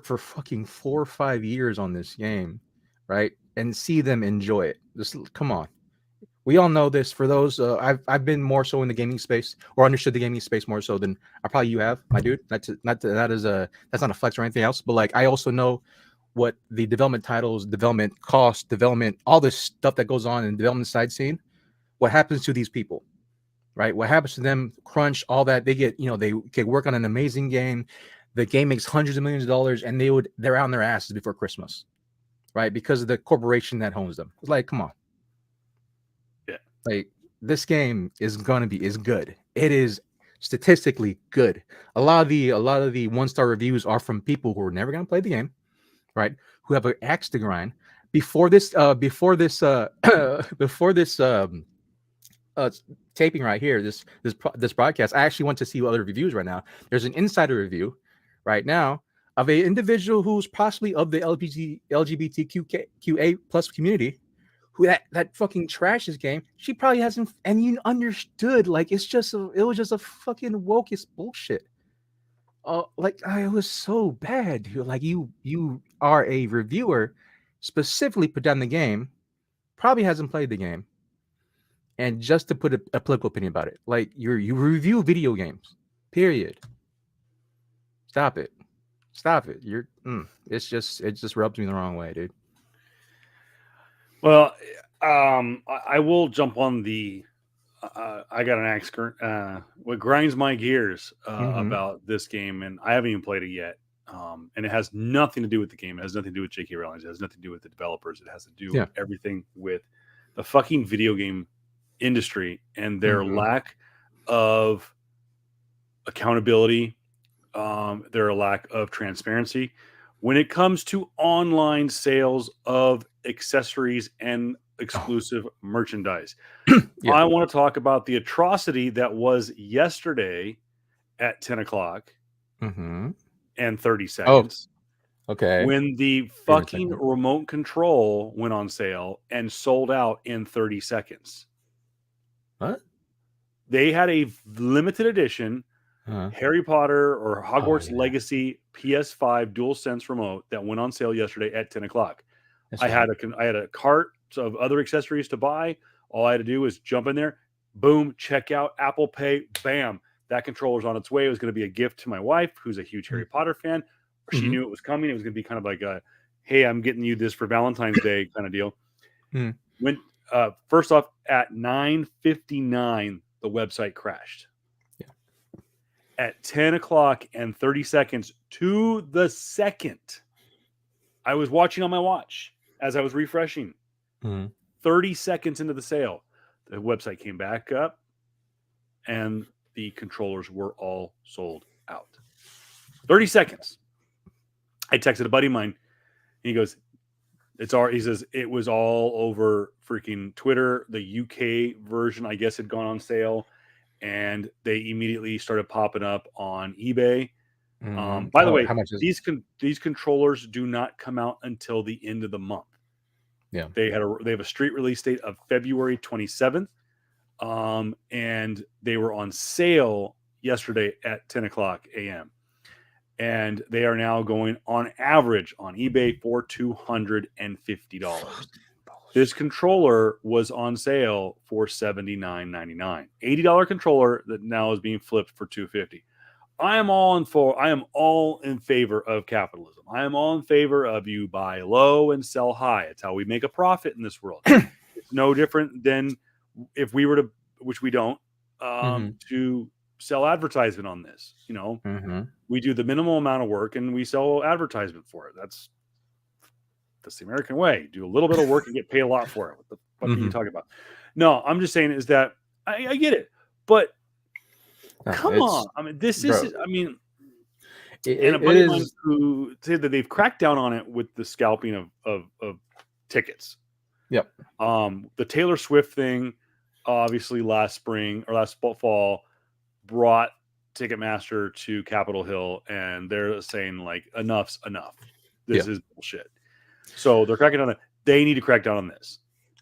for fucking 4 or 5 years on this game, right? And see them enjoy it. Just come on. We all know this. For those, I've been more so in the gaming space, or understood the gaming space more so than you have, my dude. That's not a flex or anything else. But like, I also know what the development titles, development cost, development, all this stuff that goes on in the development side scene. What happens to these people, right? What happens to them? Crunch, all that. They get, they can work on an amazing game. The game makes hundreds of millions of dollars, and they're out on their asses before Christmas, right? Because of the corporation that owns them. It's like, come on. Like, this game is good. It is statistically good. A lot of the 1-star reviews are from people who are never going to play the game, right? Who have an axe to grind. Before this taping right here, this broadcast, I actually went to see other reviews right now. There's an insider review right now of an individual who's possibly of the LGBTQA plus community, who that fucking trashes game. She probably hasn't, and you understood, like, it was just a fucking wokest bullshit. Like, it was so bad, dude. Like, you are a reviewer, specifically put down the game, probably hasn't played the game, and just to put a political opinion about it. Like, you review video games, period. Stop it. It just rubs me the wrong way, dude. Well, I will jump on the. I got an axe. What grinds my gears about this game, and I haven't even played it yet. And it has nothing to do with the game. It has nothing to do with J.K. Rowling. It has nothing to do with the developers. It has to do with everything with the fucking video game industry and their lack of accountability, their lack of transparency when it comes to online sales of accessories and exclusive merchandise. I want to talk about the atrocity that was yesterday at 10 o'clock and 30 seconds. Okay. When the fucking remote control went on sale and sold out in 30 seconds. What? They had a limited edition Harry Potter or Hogwarts Legacy PS5 DualSense remote that went on sale yesterday at 10 o'clock. I had a cart of other accessories to buy. All I had to do was jump in there, boom, check out, Apple Pay, bam. That controller's on its way. It was going to be a gift to my wife, who's a huge Harry Potter fan. She knew it was coming. It was going to be kind of like a, hey, I'm getting you this for Valentine's Day kind of deal. When first off, at 9:59, the website crashed. At 10 o'clock and 30 seconds to the second, I was watching on my watch as I was refreshing. 30 seconds into the sale, the website came back up and the controllers were all sold out. 30 seconds. I texted a buddy of mine. And he goes, he says it was all over freaking Twitter. The UK version, I guess, had gone on sale. And they immediately started popping up on eBay. By the way, how much these controllers do not come out until the end of the month. Yeah, they have a street release date of February 27th, and they were on sale yesterday at 10 o'clock a.m. And they are now going on average on eBay for $250. This controller was on sale for $79.99. $80 controller that now is being flipped for $250. I am all in favor of capitalism. I am all in favor of you buy low and sell high. It's how we make a profit in this world. It's no different than if we were to, which we don't, to sell advertisement on this. You know, we do the minimal amount of work and we sell advertisement for it. That's the American way. Do a little bit of work and get paid a lot for it. What the fuck are you talking about? No, I'm just saying is that I get it, but come on. I mean, this is, I mean, and a buddy of mine who said that they've cracked down on it with the scalping of tickets. Yep. The Taylor Swift thing, obviously last spring or last fall, brought Ticketmaster to Capitol Hill, and they're saying like, enough's enough. This is bullshit. So they're cracking down on it. They need to crack down on this.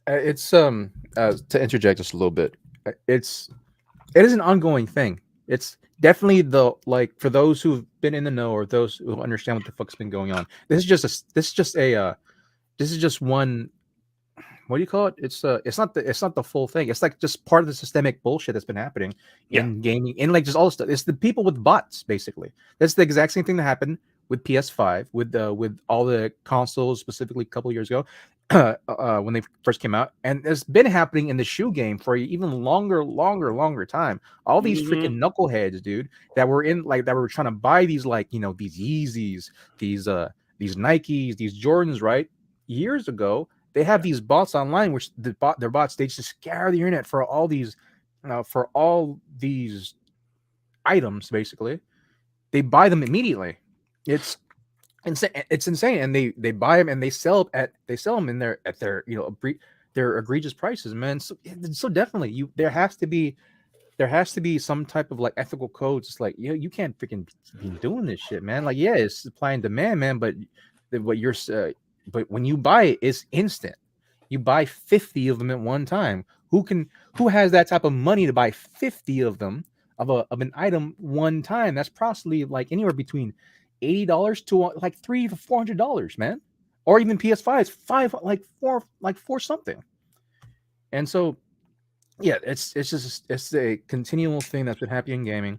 It's to interject just a little bit. It is an ongoing thing. It's definitely for those who've been in the know or those who understand what the fuck's been going on. This is just one. What do you call it? It's not the full thing. It's like just part of the systemic bullshit that's been happening in gaming, in like just all this stuff. It's the people with bots, basically. That's the exact same thing that happened with PS5, with all the consoles, specifically a couple of years ago, when they first came out, and it's been happening in the shoe game for even longer time. All these freaking knuckleheads, dude, that were trying to buy these these Yeezys, these Nikes, these Jordans, right? Years ago, they have these bots online, which their bots, they just scour the internet for all these items. Basically, they buy them immediately. It's insane. It's insane, and they buy them and they sell them in their their egregious prices, man. So definitely, there has to be some type of like ethical codes. It's like you can't freaking be doing this shit, man. Like it's supply and demand, man. But when you buy it, it's instant. You buy 50 of them at one time. Who has that type of money to buy 50 of them of an item one time? That's possibly like anywhere between $80 to like $300 to $400, man. Or even PS5 four something. And so it's a continual thing that's been happening in gaming.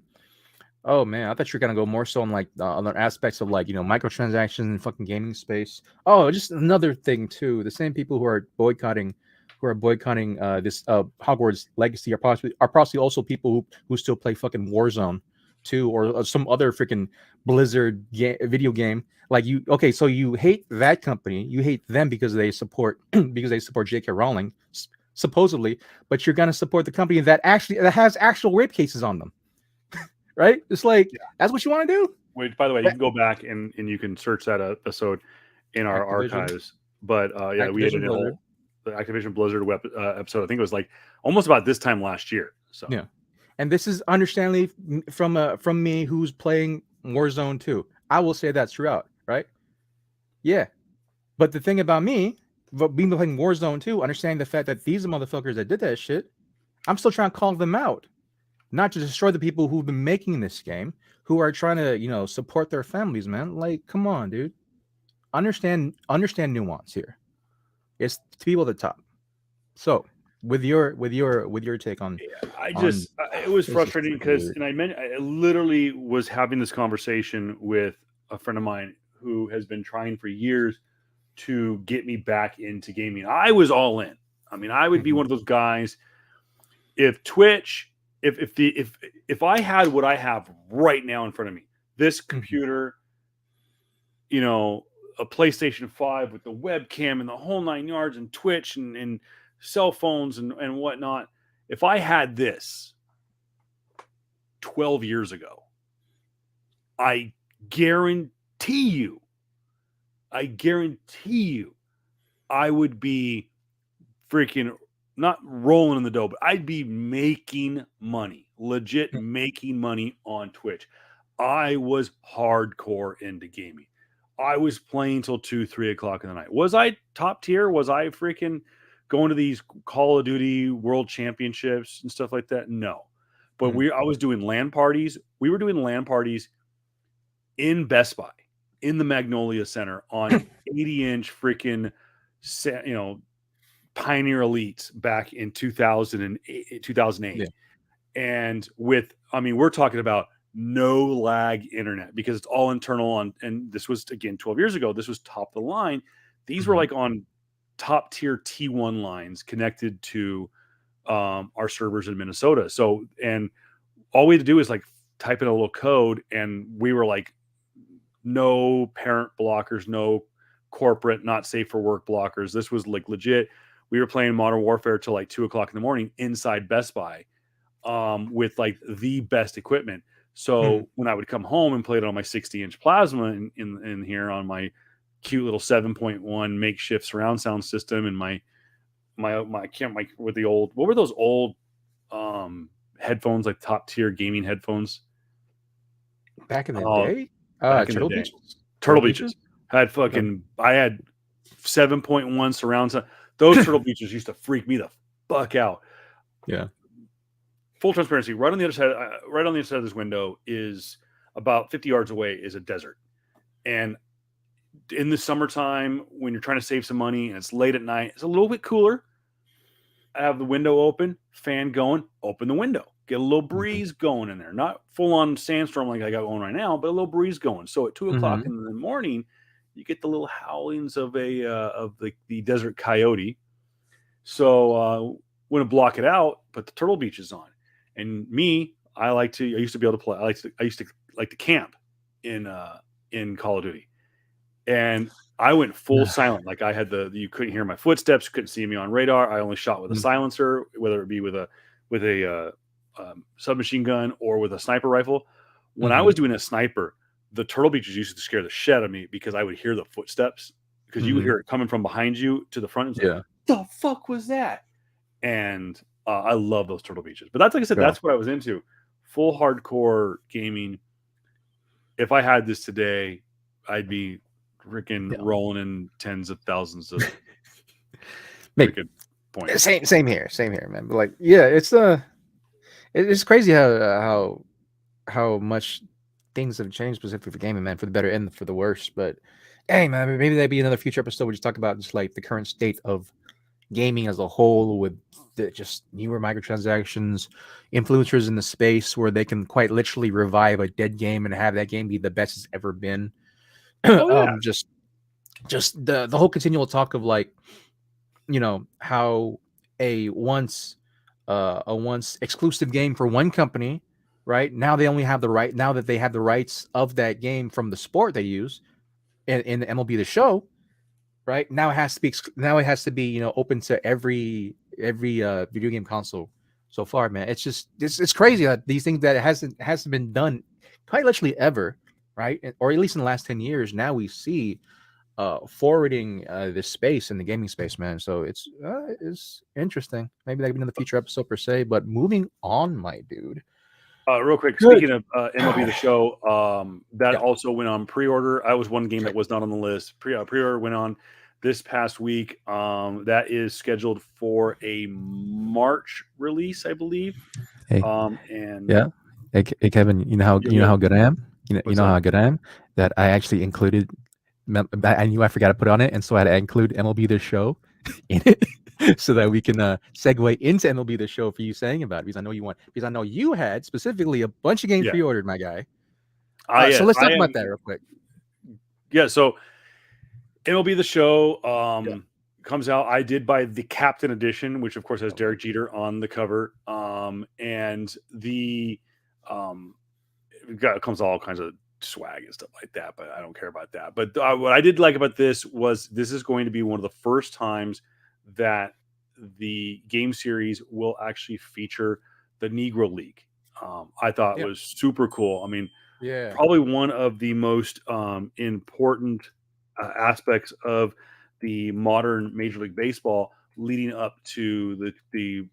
Oh man, I thought you were gonna go more so on like other aspects of like microtransactions and fucking gaming space. Oh, just another thing too. The same people who are boycotting this Hogwarts Legacy are possibly also people who still play fucking Warzone 2 or some other freaking Blizzard video game. Like so you hate that company, you hate them because they support J.K. Rowling supposedly, but you're gonna support the company that has actual rape cases on them. Right? It's like, that's what you want to do? Which, by the way, you can go back and you can search that episode in our archives. But we had the Activision Blizzard episode. I think it was like almost about this time last year. So yeah. And this is understandably from me who's playing Warzone 2. I will say that throughout, right? Yeah. But the thing about me, being playing Warzone 2, understanding the fact that these are motherfuckers that did that shit, I'm still trying to call them out. Not to destroy the people who've been making this game, who are trying to, support their families, man. Like, come on, dude. Understand nuance here. It's the people at the top. So, with your take on, it was frustrating because, and I literally was having this conversation with a friend of mine who has been trying for years to get me back into gaming. I was all in. I mean, I would be one of those guys. If Twitch. If I had what I have right now in front of me, this computer, a PlayStation 5 with the webcam and the whole 9 yards and Twitch and cell phones and whatnot, if I had this 12 years ago, I guarantee you, I would be freaking not rolling in the dough, but I'd be making money, legit making money on Twitch. I was hardcore into gaming. I was playing till 2, 3 o'clock in the night. Was I top tier? Was I freaking going to these Call of Duty World Championships and stuff like that? No. But I was doing LAN parties. We were doing LAN parties in Best Buy, in the Magnolia Center on 80-inch freaking, Pioneer Elites back in 2008. Yeah. And we're talking about no lag internet because it's all internal and this was again 12 years ago. This was top of the line. These were like on top tier T1 lines connected to our servers in Minnesota. So, and all we had to do is like type in a little code, and we were like, no parent blockers, no corporate, not safe for work blockers. This was like legit. We were playing Modern Warfare till like 2:00 in the morning inside Best Buy, with like the best equipment. So when I would come home and play it on my 60-inch plasma in here on my cute little 7.1 makeshift surround sound system, and my with the old, what were those old headphones, like top tier gaming headphones back in the day? back in the Turtle day. Beaches? Turtle Beaches. I had 7.1 surround sound. Those Turtle Beaches used to freak me the fuck out. Yeah. Full transparency, right on the other side of this window is about 50 yards away is a desert. And in the summertime, when you're trying to save some money and it's late at night, it's a little bit cooler. I have the window open, fan going, open the window, get a little breeze going in there. Not full on sandstorm like I got going right now, but a little breeze going. So at 2:00 in the morning, you get the little howlings of the desert coyote. So wouldn't block it out, but the Turtle Beaches on. And me, I used to be able to play. I used to like to camp in Call of Duty, and I went full silent. Like I had you couldn't hear my footsteps, couldn't see me on radar. I only shot with a silencer, whether it be with a submachine gun or with a sniper rifle. When I was doing a sniper, the Turtle Beaches used to scare the shit out of me because I would hear the footsteps, because you would hear it coming from behind you to the front. Yeah. The fuck was that? And I love those Turtle Beaches. But that's, like I said, that's what I was into. Full hardcore gaming. If I had this today, I'd be freaking rolling in tens of thousands of freaking points. Same here, man. But like, yeah, it's crazy how much things have changed specifically for gaming, man, for the better and for the worse. But hey, man, maybe that'd be another future episode where we just talk about just like the current state of gaming as a whole, with just newer microtransactions, influencers in the space where they can quite literally revive a dead game and have that game be the best it's ever been. Just the whole continual talk of like, how a once exclusive game for one company, right? Now they only have the right, now that they have the rights of that game from the sport they use in the MLB The Show, right? Now it has to be open to every video game console so far, man. It's crazy that these things that hasn't been done quite literally ever, right? Or at least in the last 10 years, now we see forwarding this space in the gaming space, man. So it's interesting. Maybe that could be in the future episode per se. But moving on, my dude. Real quick, speaking of MLB The Show, that also went on pre-order. I was one game that was not on the list. Pre-order went on this past week. That is scheduled for a March release, I believe. Hey, hey Kevin, you know how good I am. You know how good I am. That I actually included. I knew I forgot to put on it, and so I had to include MLB The Show in it, so that we can segue into MLB The Show for you saying about it, because I know you had specifically a bunch of games pre-ordered, my guy. So let's talk about that real quick. Yeah, so MLB The Show comes out. I did buy the Captain Edition, which of course has Derek Jeter on the cover, and the it comes all kinds of swag and stuff like that, but I don't care about that. But what I did like about this was this is going to be one of the first times that the game series will actually feature the Negro League. I thought was super cool. I mean, probably one of the most important aspects of the modern Major League Baseball, leading up to the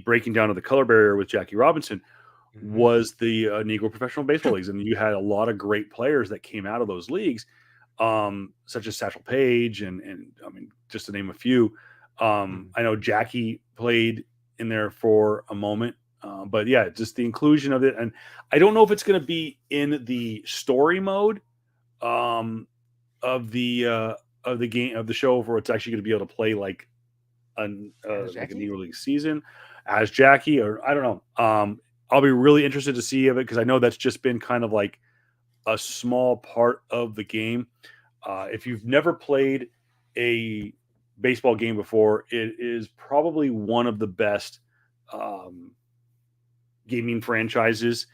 breaking down of the color barrier with Jackie Robinson, was the Negro Professional Baseball Leagues. And you had a lot of great players that came out of those leagues, such as Satchel Paige and I mean, just to name a few. I know Jackie played in there for a moment, but yeah, just the inclusion of it. And I don't know if it's going to be in the story mode of the game, of the show, where it's actually going to be able to play like a Negro League season as Jackie, or I don't know. I'll be really interested to see of it, because I know that's just been kind of like a small part of the game. If you've never played a baseball game before. It is probably one of the best gaming franchises.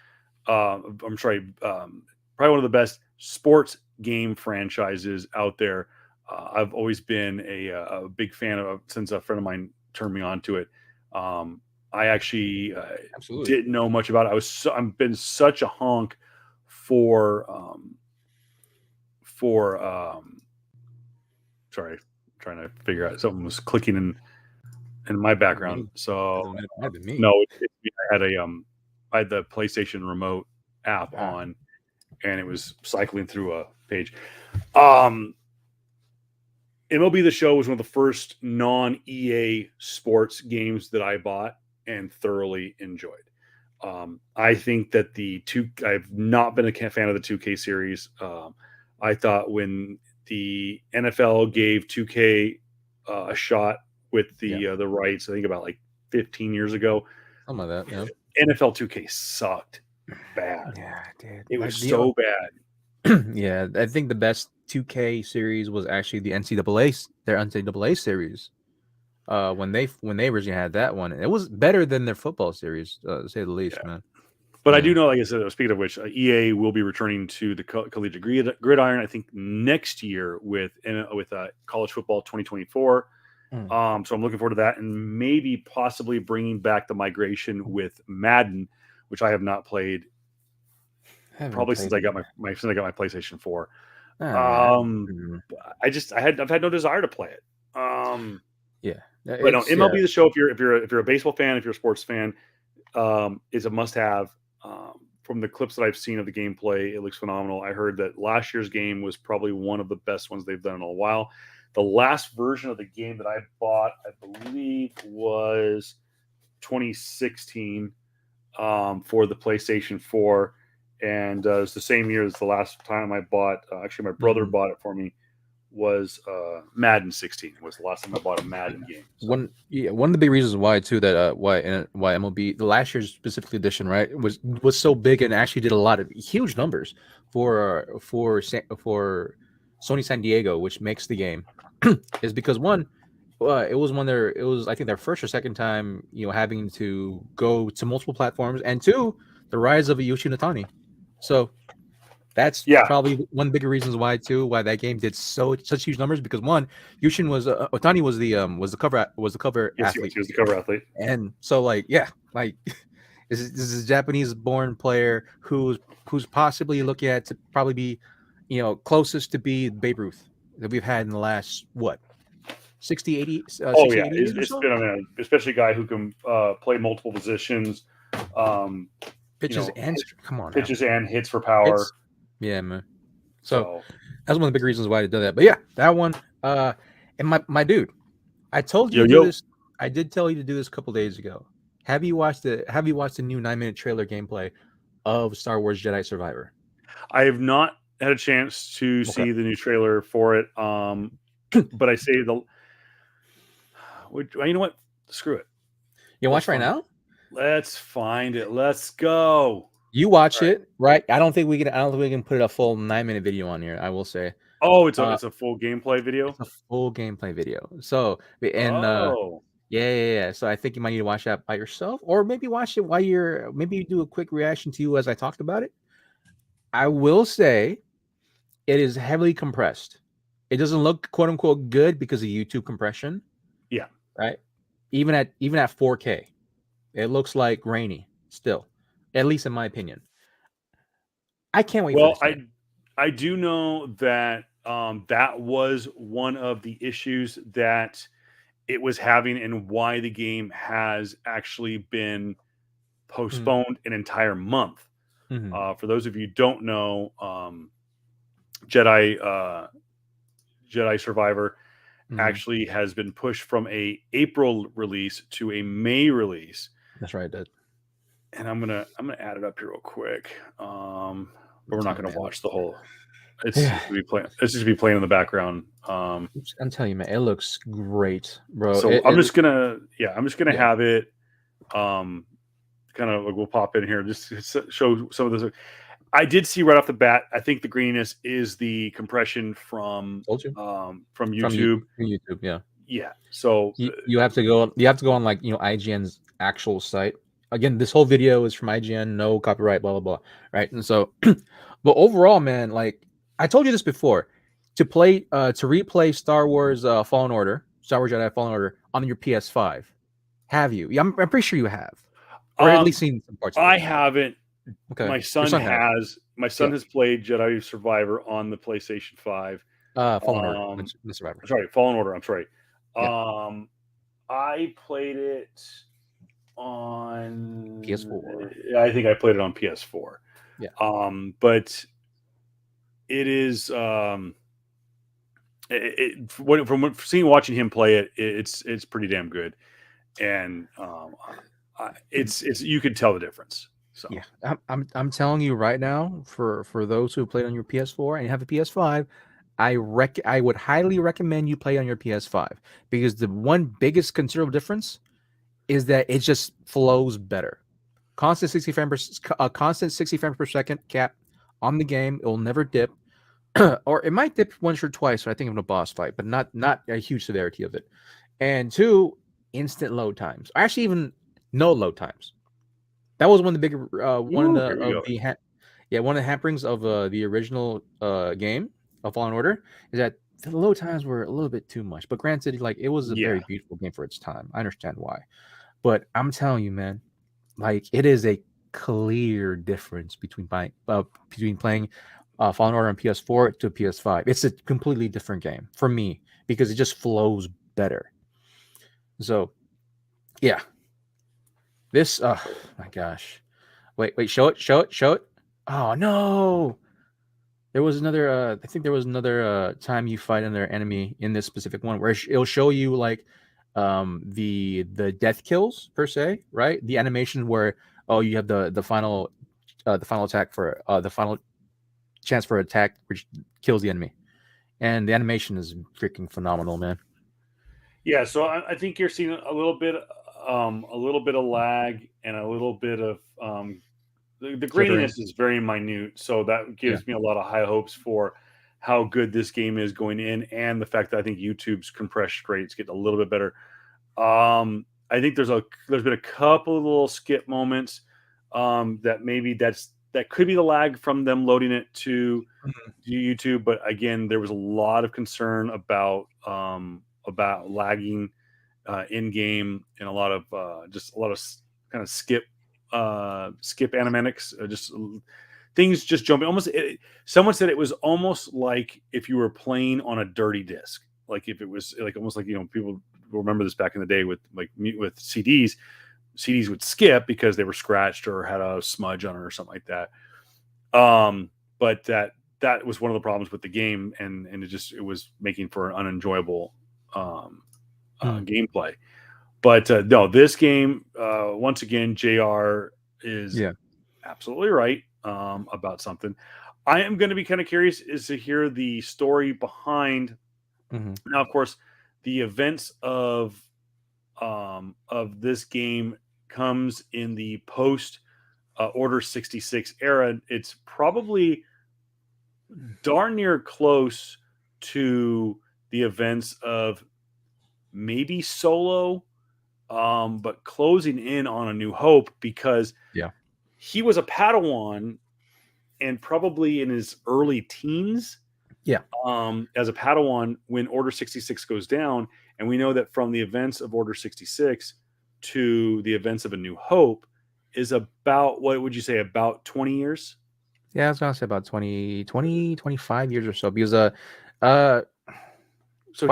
I'm sorry, probably one of the best sports game franchises out there. I've always been a big fan of since a friend of mine turned me on to it. I actually didn't know much about it. I've been such a honk for sorry, trying to figure out something was clicking in my background. So no, I had the PlayStation remote app on, and it was cycling through a page. MLB The Show was one of the first non-EA sports games that I bought and thoroughly enjoyed. I think that I've not been a fan of the 2K series. I thought when the NFL gave 2K a shot with the rights, I think about like 15 years ago. Something like that, yeah. NFL 2K sucked bad. Yeah, dude. It was so bad. Yeah, I think the best 2K series was actually their NCAA series. When they originally had that one, it was better than their football series, to say the least, man. But I do know, like I said, speaking of which, EA will be returning to the collegiate gridiron, I think, next year with college football 2024. So I'm looking forward to that, and maybe possibly bringing back the migration with Madden, which I have not played probably since I got my PlayStation 4. I've had no desire to play it. But no, MLB The Show, if you're a baseball fan, if you're a sports fan, is a must-have. From the clips that I've seen of the gameplay, it looks phenomenal. I heard that last year's game was probably one of the best ones they've done in a while. The last version of the game that I bought, I believe, was 2016 for the PlayStation 4. And it was the same year as the last time I bought. Actually, my brother bought it for me. Was Madden 16 was the last time I bought a Madden game. So. One of the big reasons why too that why MLB the last year's specific edition, right, was so big and actually did a lot of huge numbers for Sony San Diego, which makes the game, is because one, it was I think their first or second time having to go to multiple platforms, and two, the rise of Yoshi Natani. So that's probably one of the bigger reasons why that game did such huge numbers, because one, Yushin was Otani was the cover athlete. He was the cover athlete. And so this is a Japanese born player who's possibly looking at to probably be closest to be Babe Ruth that we've had in the last 60, 80 it's been especially a guy who can play multiple positions, pitches and hits for power. Yeah, man. So that's one of the big reasons why I did that. But yeah, that one. And my dude, I told you to do this. I did tell you to do this a couple days ago. Have you watched the new 9-minute trailer gameplay of Star Wars Jedi Survivor? I have not had a chance to see the new trailer for it. But I say you know what? Screw it. You watch right now? Let's find it. Let's go. You watch it, right? I don't think we can put a full 9-minute video on here. I will say. Oh, it's a full gameplay video. It's a full gameplay video. So yeah. So I think you might need to watch that by yourself, or maybe watch it while maybe do a quick reaction to you as I talked about it. I will say, it is heavily compressed. It doesn't look quote unquote good because of YouTube compression. Yeah. Right. Even at 4K, it looks like grainy still. At least in my opinion. I can't wait. Well, I do know that that was one of the issues that it was having, and why the game has actually been postponed an entire month. For those of you who don't know, Jedi Survivor actually has been pushed from a April release to a May release. That's right, Dad. And I'm gonna add it up here real quick. But we're not gonna watch the whole. It's just gonna be playing in the background. I'm telling you, man, it looks great, bro. So I'm just gonna have it. Kind of we'll pop in here just to show some of this. I did see right off the bat. I think the greeniness is the compression from YouTube. From YouTube, yeah. Yeah. So you have to go. You have to go on like IGN's actual site. Again, this whole video is from IGN. No copyright. Blah blah blah. Right. And so, but overall, man, like I told you this before, to replay Star Wars Fallen Order, Star Wars Jedi Fallen Order on your PS5. Have you? Yeah, I'm pretty sure you have, or at least seen some parts of it. I haven't. Okay. My son has. My son has played Jedi Survivor on the PlayStation 5. Fallen Order, the Survivor. Sorry, Fallen Order. I'm sorry. Yeah. I played it on PS4. I think I played it on PS4. Yeah. But it is from watching him play it, it's pretty damn good, and it's you could tell the difference. So yeah, I'm telling you right now, for those who played on your PS4 and you have a PS5, I would highly recommend you play on your PS5, because the one biggest considerable difference is that it just flows better. Constant 60 frames per second cap on the game. It will never dip. Or it might dip once or twice, I think, in a boss fight, but not a huge severity of it. And two, instant load times. Actually, even no load times. That was one of the big one of the hamperings of the original game of Fallen Order, is that the load times were a little bit too much. But granted, like, it was a very beautiful game for its time. I understand why. But I'm telling you, man, like, it is a clear difference between playing Fallen Order on PS4 to PS5. It's a completely different game for me, because it just flows better. So, yeah. This, oh my gosh. Wait, show it. Oh no. There was another I think there was another time you fight another enemy in this specific one where it'll show you like the death kills per se, right? The animation where you have the final attack for the final chance for attack which kills the enemy. And the animation is freaking phenomenal, man. Yeah, so I think you're seeing a little bit of lag and a little bit of the graininess is very minute, so that gives me a lot of high hopes for how good this game is going in, and the fact that I think YouTube's compression rates get a little bit better. I think there's been a couple of little skip moments that maybe that could be the lag from them loading it to YouTube, but again, there was a lot of concern about lagging in game, and a lot of kind of skip animatics, just things just jumping. Someone said it was almost like if you were playing on a dirty disc, like if it was like almost like people remember this back in the day with CDs. CDs would skip because they were scratched or had a smudge on it or something like that. But that was one of the problems with the game, and it was making for an unenjoyable gameplay. But no, this game, once again, JR is absolutely right about something. I am going to be kind of curious is to hear the story behind. Now, of course, the events of this game comes in the post Order 66 era. It's probably darn near close to the events of maybe Solo, but closing in on A New Hope, because he was a Padawan and probably in his early teens. As a Padawan when Order 66 goes down, and we know that from the events of Order 66 to the events of A New Hope is about, what would you say, about 20 years? Yeah, I was gonna say about 20, 25 years or so, because so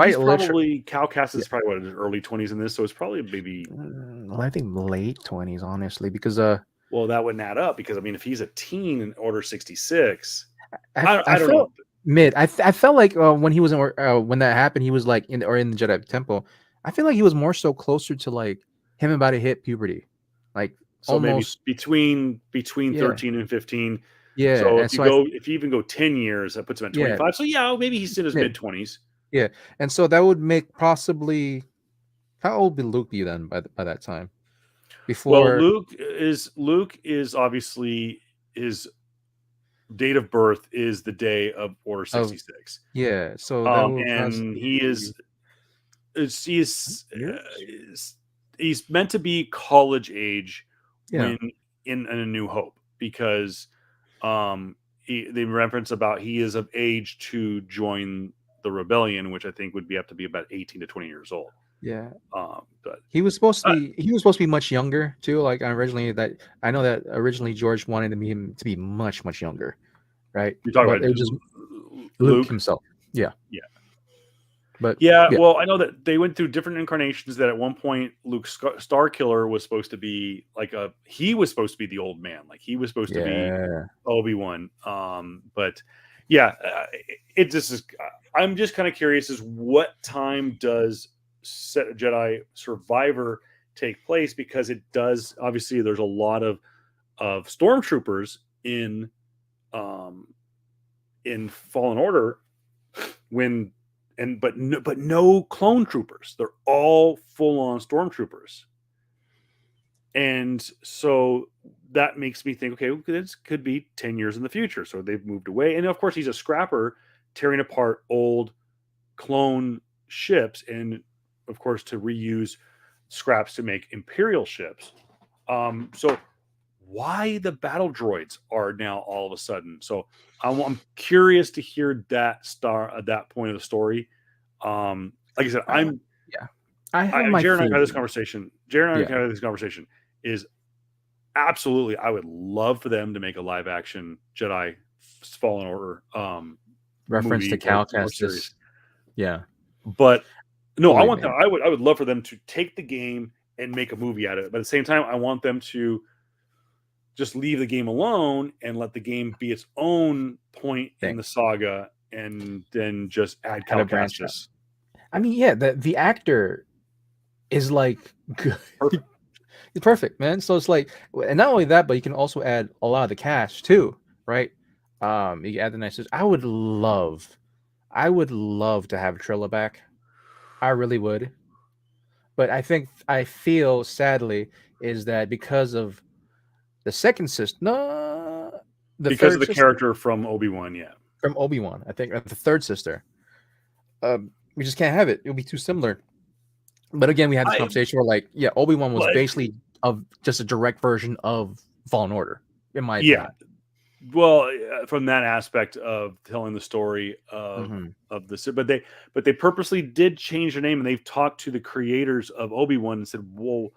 he's probably Cal Kestis is probably what, in his early 20s in this, so it's probably maybe I think late 20s, honestly, because well, that wouldn't add up, because I mean, if he's a teen in Order 66, I don't know. I felt like when he was when that happened, he was like in the Jedi Temple. I feel like he was more so closer to like him about to hit puberty, like so almost maybe between 13 and 15. Yeah. So if you even go 10 years, that puts him at 25. So maybe he's in his mid 20s. Yeah, and so that would make possibly, how old would Luke be then by that time? Before Luke is obviously, his date of birth is the day of Order 66. So and he is he's meant to be college age Yeah. when in A New Hope, because the reference about he is of age to join the rebellion, which I think would have to be about 18 to 20 years old. Yeah. But he was supposed to be much younger too. Like originally, I know that originally George wanted him to be much younger, right? you're talking But about it was just Luke Luke himself. Yeah. Yeah. But Yeah, yeah. well, I know that they went through different incarnations. That at one point, Luke Starkiller was supposed to be he was supposed to be the old man, like he was supposed to be Yeah. Obi-Wan. But yeah, it just is. I'm just kind of curious as what time does Jedi Survivor take place, because it does obviously there's a lot of stormtroopers in Fallen Order but no clone troopers. They're all full on stormtroopers, and so that makes me think, okay, this could be 10 years in the future. So they've moved away, and of course he's a scrapper tearing apart old clone ships, and of course to reuse scraps to make Imperial ships. So why the battle droids are now all of a sudden. So I'm curious to hear that point of the story. Like I said, Jared and I have had this conversation. Is absolutely, I would love for them to make a live action Jedi Fallen Order reference movie to Cal series. Yeah. But no, I want them. I would love for them to take the game and make a movie out of it. But at the same time, I want them to just leave the game alone and let the game be its own point in the saga, and then just add Cal Kestis. I mean, yeah, the actor is like good. He's perfect, man. So it's like, and not only that, but you can also add a lot of the cast too, right? You can add the nice. I would love to have Trilla back. I really would. But I feel sadly is that because of the second sister, because of the character from Obi-Wan, from Obi-Wan, I think the third sister. We just can't have it. It'll be too similar. But again, we had this conversation where Obi-Wan was basically just a direct version of Fallen Order, in my opinion. Well, from that aspect of telling the story of the, but they purposely did change their name, and they've talked to the creators of Obi-Wan and said, "Whoa,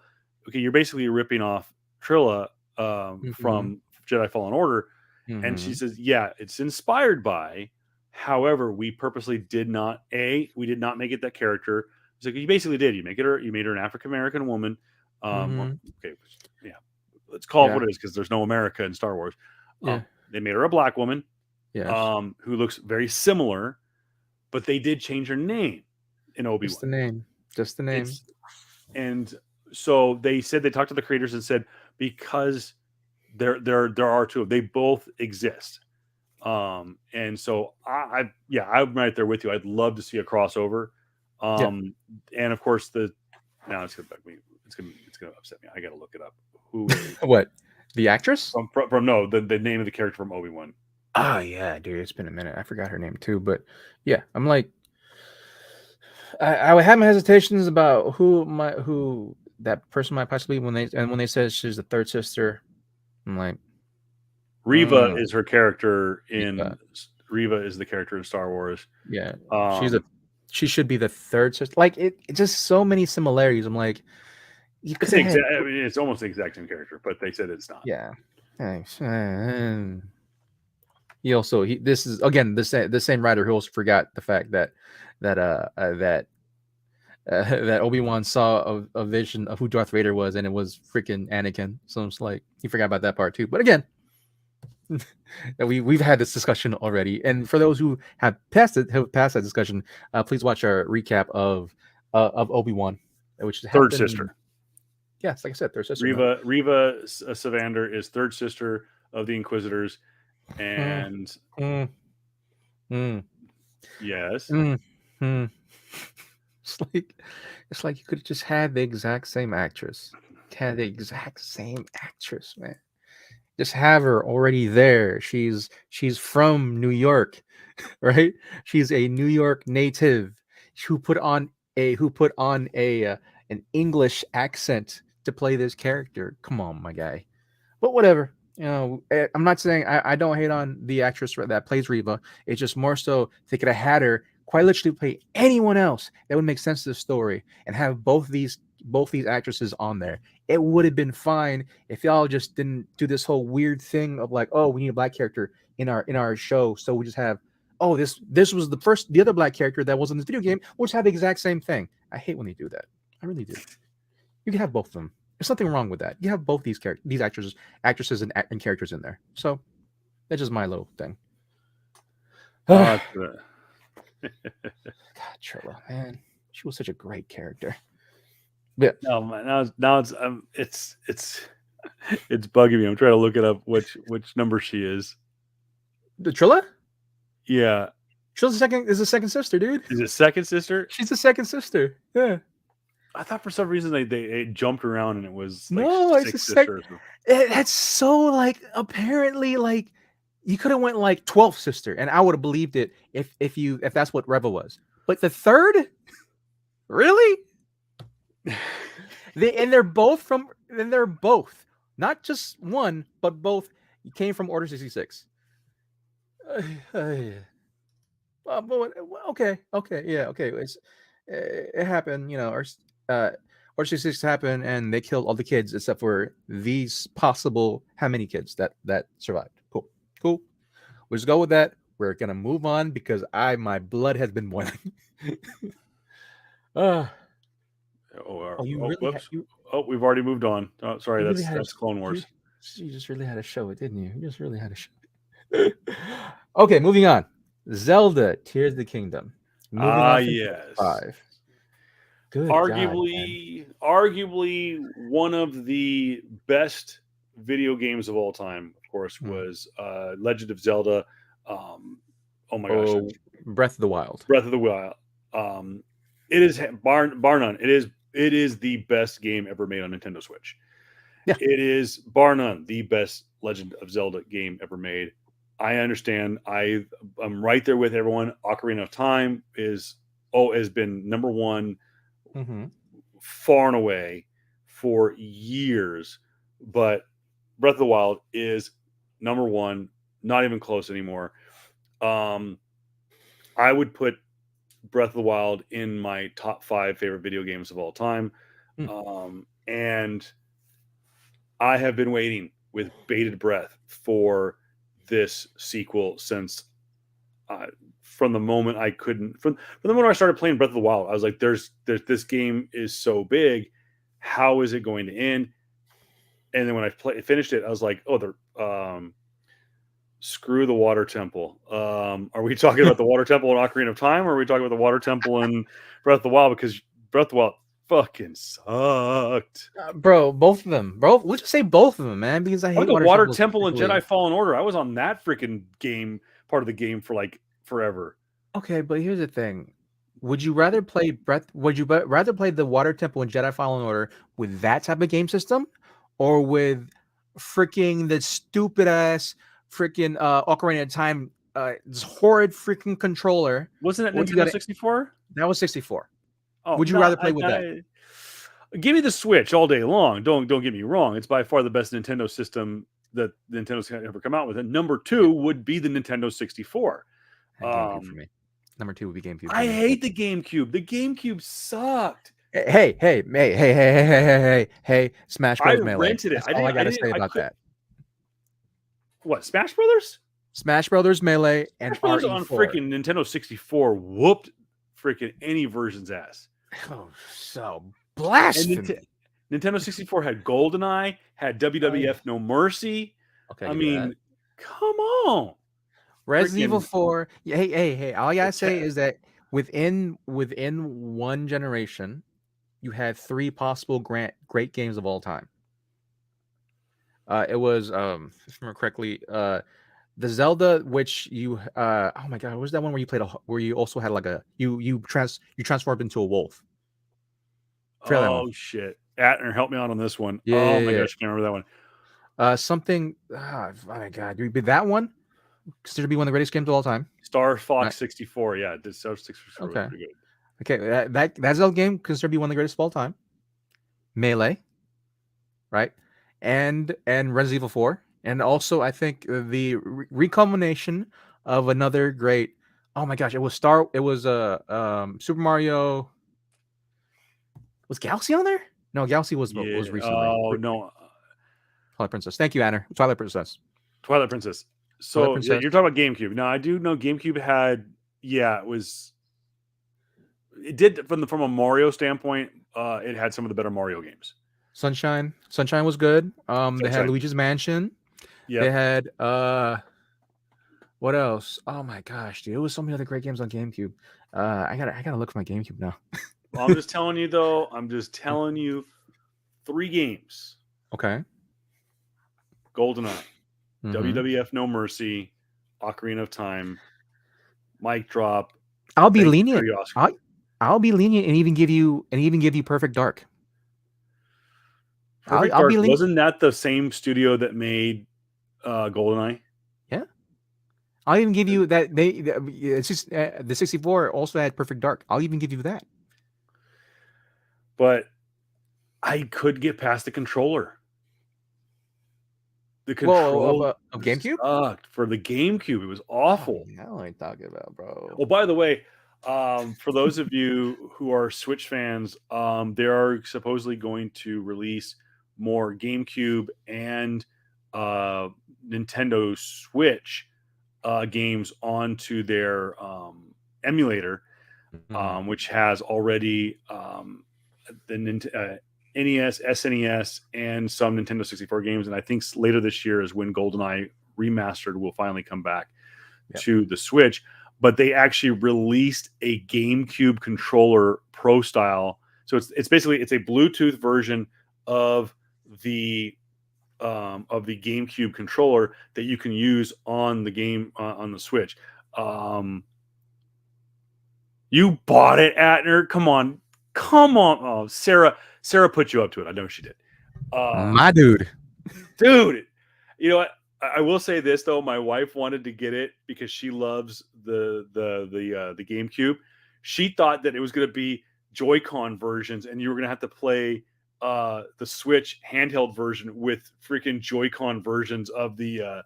okay, you're basically ripping off Trilla from Jedi Fallen Order," and she says, "Yeah, it's inspired by. However, we purposely did not make it that character. It's like you basically did. You made her an African American woman. Okay, yeah, let's call it what it is, because there's no America in Star Wars." They made her a black woman, who looks very similar, but they did change her name in Obi-Wan. Just the name. And so they said they talked to the creators and said, because there are two, they both exist. And so I'm right there with you. I'd love to see a crossover. And of course it's gonna upset me. I gotta look it up. Who? What? The actress? From the name of the character from Obi-Wan. Oh yeah, dude, it's been a minute. I forgot her name too, but yeah, I'm like, I would have my hesitations about who that person might possibly be when they said she's the third sister. I'm like, Reva is her character in Reva is the character in Star Wars. Yeah, she should be the third sister. Like it just so many similarities. I'm like, it's almost the exact same character, but they said it's not. Yeah. Thanks. This is again the same writer who also forgot the fact that Obi-Wan saw a vision of who Darth Vader was, and it was freaking Anakin. So it's like he forgot about that part too. But again, we've had this discussion already, and for those who have passed that discussion, please watch our recap of Obi-Wan, which is third sister. Yes, like I said, third sister. Reva Savander is third sister of the Inquisitors, and yes, it's like you could have just had the exact same actress. Man. Just have her already there. She's from New York, right? She's a New York native who put on an English accent to play this character. Come on, my guy. But whatever. I'm not saying I don't hate on the actress that plays Reva. It's just more so they could have had her quite literally play anyone else that would make sense to the story and have both these actresses on there. It would have been fine if y'all just didn't do this whole weird thing of like, oh, we need a black character in our show, so we just have, oh, this was the other black character that was in this video game, we'll just have the exact same thing. I hate when they do that. I really do. You can have both of them. There's nothing wrong with that. You have both these actresses and characters in there. So that's just my little thing. God, Trilla, man, she was such a great character. Yeah. No, man, now it's bugging me. I'm trying to look it up which number she is. The Trilla? Yeah. Trilla's the second sister, dude. Is it second sister? She's the second sister. Yeah. I thought for some reason they jumped around and it was like no, it's a second. That's so like apparently like you could have went like 12th sister, and I would have believed it if that's what Reva was. But the third, really? They're both not just one, but both came from Order 66. Okay, yeah, okay. It happened, Order 66 happened, and they killed all the kids except for these possible how many kids that survived. Cool. We'll just go with that. We're gonna move on because my blood has been boiling. We've already moved on. Oh, sorry, that's Clone Wars. You just really had to show it, didn't you? You just really had to show it. Okay, moving on. Zelda: Tears of the Kingdom. Yes. 5. Good arguably one of the best video games of all time, of course, was Legend of Zelda. Oh my gosh, Breath of the Wild. It is bar none. It is the best game ever made on Nintendo Switch. Yeah. It is bar none the best Legend of Zelda game ever made. I understand. I'm right there with everyone. Ocarina of Time has been number one. Far and away for years, but Breath of the Wild is number one, not even close anymore. I would put Breath of the Wild in my top 5 favorite video games of all time. And I have been waiting with bated breath for this sequel since from the moment I started playing Breath of the Wild. I was like, there's this game is so big. How is it going to end? And then when I finished it, I was like, screw the Water Temple. Are we talking about the Water Temple in Ocarina of Time, or are we talking about the Water Temple in Breath of the Wild? Because Breath of the Wild fucking sucked. Bro, both of them. Bro, let's just say both of them, man, because I hate the Water Temple and Jedi Fallen Order. I was on that freaking part of the game for like forever. Okay, but here's the thing. Would you rather play the Water Temple and Jedi Fallen Order with that type of game system, or with freaking the stupid ass freaking Ocarina of Time this horrid freaking controller? Wasn't it Nintendo 64? That was 64. Oh, would you rather play with that? Give me the Switch all day long. Don't get me wrong. It's by far the best Nintendo system that Nintendo's ever come out with. And number 2 would be the Nintendo 64. GameCube for me. Number 2 would be GameCube. I hate the GameCube. The GameCube sucked. Hey! Smash Bros. Melee. I rented it. That's all I gotta say about that. What? Smash Brothers? Smash Brothers Melee and Smash Brothers on freaking Nintendo 64 whooped freaking any version's ass. Oh, so blasphemy! Nintendo 64 had GoldenEye, had WWF No Mercy. Okay, I mean, come on. Resident Evil 4. Hey! All I gotta say is that within one generation, you had 3 possible great games of all time. It was, if I remember correctly, the Zelda, which you oh my god, what was that one where you played where you also had like you transformed into a wolf? Shit! Atner, help me out on this one. Yeah, oh my gosh, I can't remember that one. Something. Oh my god, you did that one? Considered to be one of the greatest games of all time. Star Fox 64. Yeah, Star 64 okay. was pretty good. Okay, that Zelda game considered to be one of the greatest of all time. Melee, right? And Resident Evil 4, and also I think the recombination of another great. Oh my gosh, it was Super Mario. Was Galaxy on there? No, Galaxy was Yeah. recently. Oh no, Twilight Princess. Thank you, Anna. Twilight Princess. Twilight Princess. Twilight So yeah, Princess. you're talking about GameCube. Now I do know GameCube had. Yeah, it did from a Mario standpoint. It had some of the better Mario games. Sunshine. Sunshine was good. They had Sunshine. Luigi's Mansion. Yeah. They had what else? Oh my gosh, dude. It was so many other great games on GameCube. I gotta look for my GameCube now. Well, I'm just telling you though. I'm just telling you 3 games. Okay. GoldenEye, WWF No Mercy, Ocarina of Time, Mic Drop. I'll be lenient. I'll be lenient and even give you Perfect Dark. Perfect Dark, wasn't that the same studio that made GoldenEye? Yeah. I'll even give you that it's just the 64 also had Perfect Dark. I'll even give you that. But I could get past the controller. The controller of GameCube sucked. For the GameCube, it was awful. I know what I'm talking about, bro. Well, by the way, for those of you who are Switch fans, they are supposedly going to release more GameCube and Nintendo Switch games onto their emulator, which has already the NES, SNES, and some Nintendo 64 games. And I think later this year is when GoldenEye Remastered will finally come back to the Switch. But they actually released a GameCube controller Pro style. So it's basically a Bluetooth version of the GameCube controller that you can use on the game on the Switch. You bought it, Atner? Come on. Oh, Sarah put you up to it. I know she did. My dude. You know what? I will say this though. My wife wanted to get it because she loves the GameCube. She thought that it was going to be Joy-Con versions, and you were going to have to play the Switch handheld version with freaking Joy-Con versions of the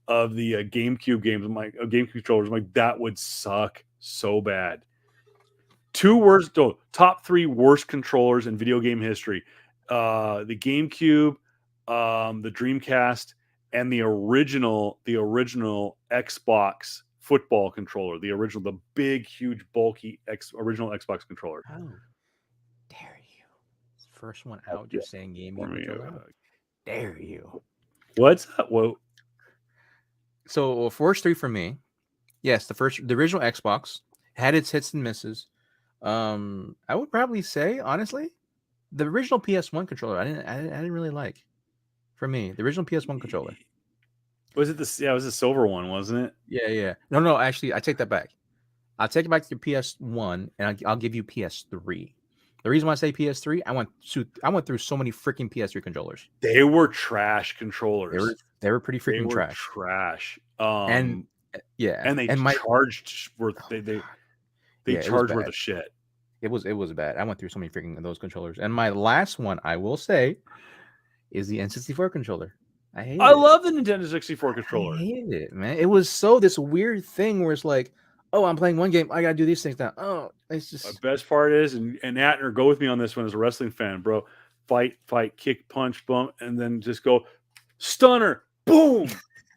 GameCube games. GameCube controllers. I'm like, that would suck so bad. Top 3 worst controllers in video game history: the GameCube, the Dreamcast, and the original Xbox football controller. The big, huge, bulky original Xbox controller. How dare you? First one out, just saying gaming controller. Dare you? What's up? Whoa. So first 3 for me. Yes, the original Xbox had its hits and misses. I would probably say, honestly, the original PS1 controller I didn't really like. For me, the original PS1 controller. Was it it was the silver one, wasn't it? Yeah. No, actually, I take that back. I'll take it back to the PS1, and I'll give you PS3. The reason why I say PS3, I went through so many freaking PS3 controllers. They were trash controllers. They were pretty freaking trash. Trash. And they charged worth they charged worth of shit. It was bad. I went through so many freaking those controllers. And my last one, I will say, is the N64 controller. I love the Nintendo 64 controller. I hated it, man. It was this weird thing where it's like, oh, I'm playing one game, I gotta do these things now. Oh, it's just the best part is, and Atner, go with me on this one as a wrestling fan, bro. Fight, kick, punch, bump, and then just go stunner, boom,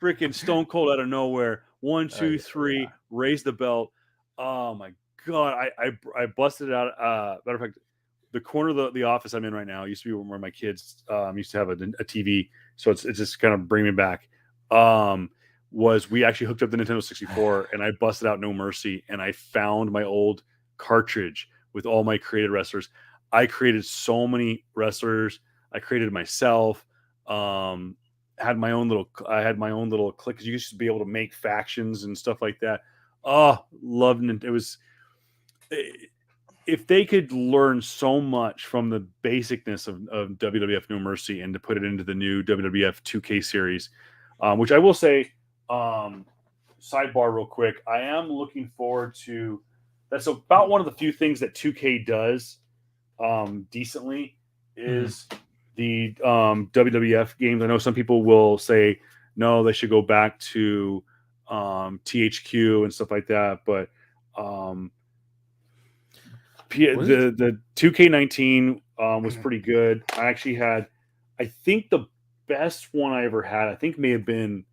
freaking Stone Cold out of nowhere. 1, 2, 3, raise the belt. Oh my god, I busted it out. Matter of fact, the corner of the office I'm in right now used to be where my kids used to have a TV, so it's just kind of bringing me back. We actually hooked up the Nintendo 64 and I busted out No Mercy, and I found my old cartridge with all my created wrestlers. I created so many wrestlers. I created myself. Had my own little clique, because you used to be able to make factions and stuff like that. Oh, loved it. It was, if they could learn so much from the basicness of WWF No Mercy and to put it into the new WWF 2K series, which I will say, sidebar real quick, I am looking forward to That's about one of the few things that 2K does decently is the WWF games. I know some people will say no, they should go back to THQ and stuff like that, but the 2K19 was pretty good. I actually had, I think the best one I ever had, I think may have been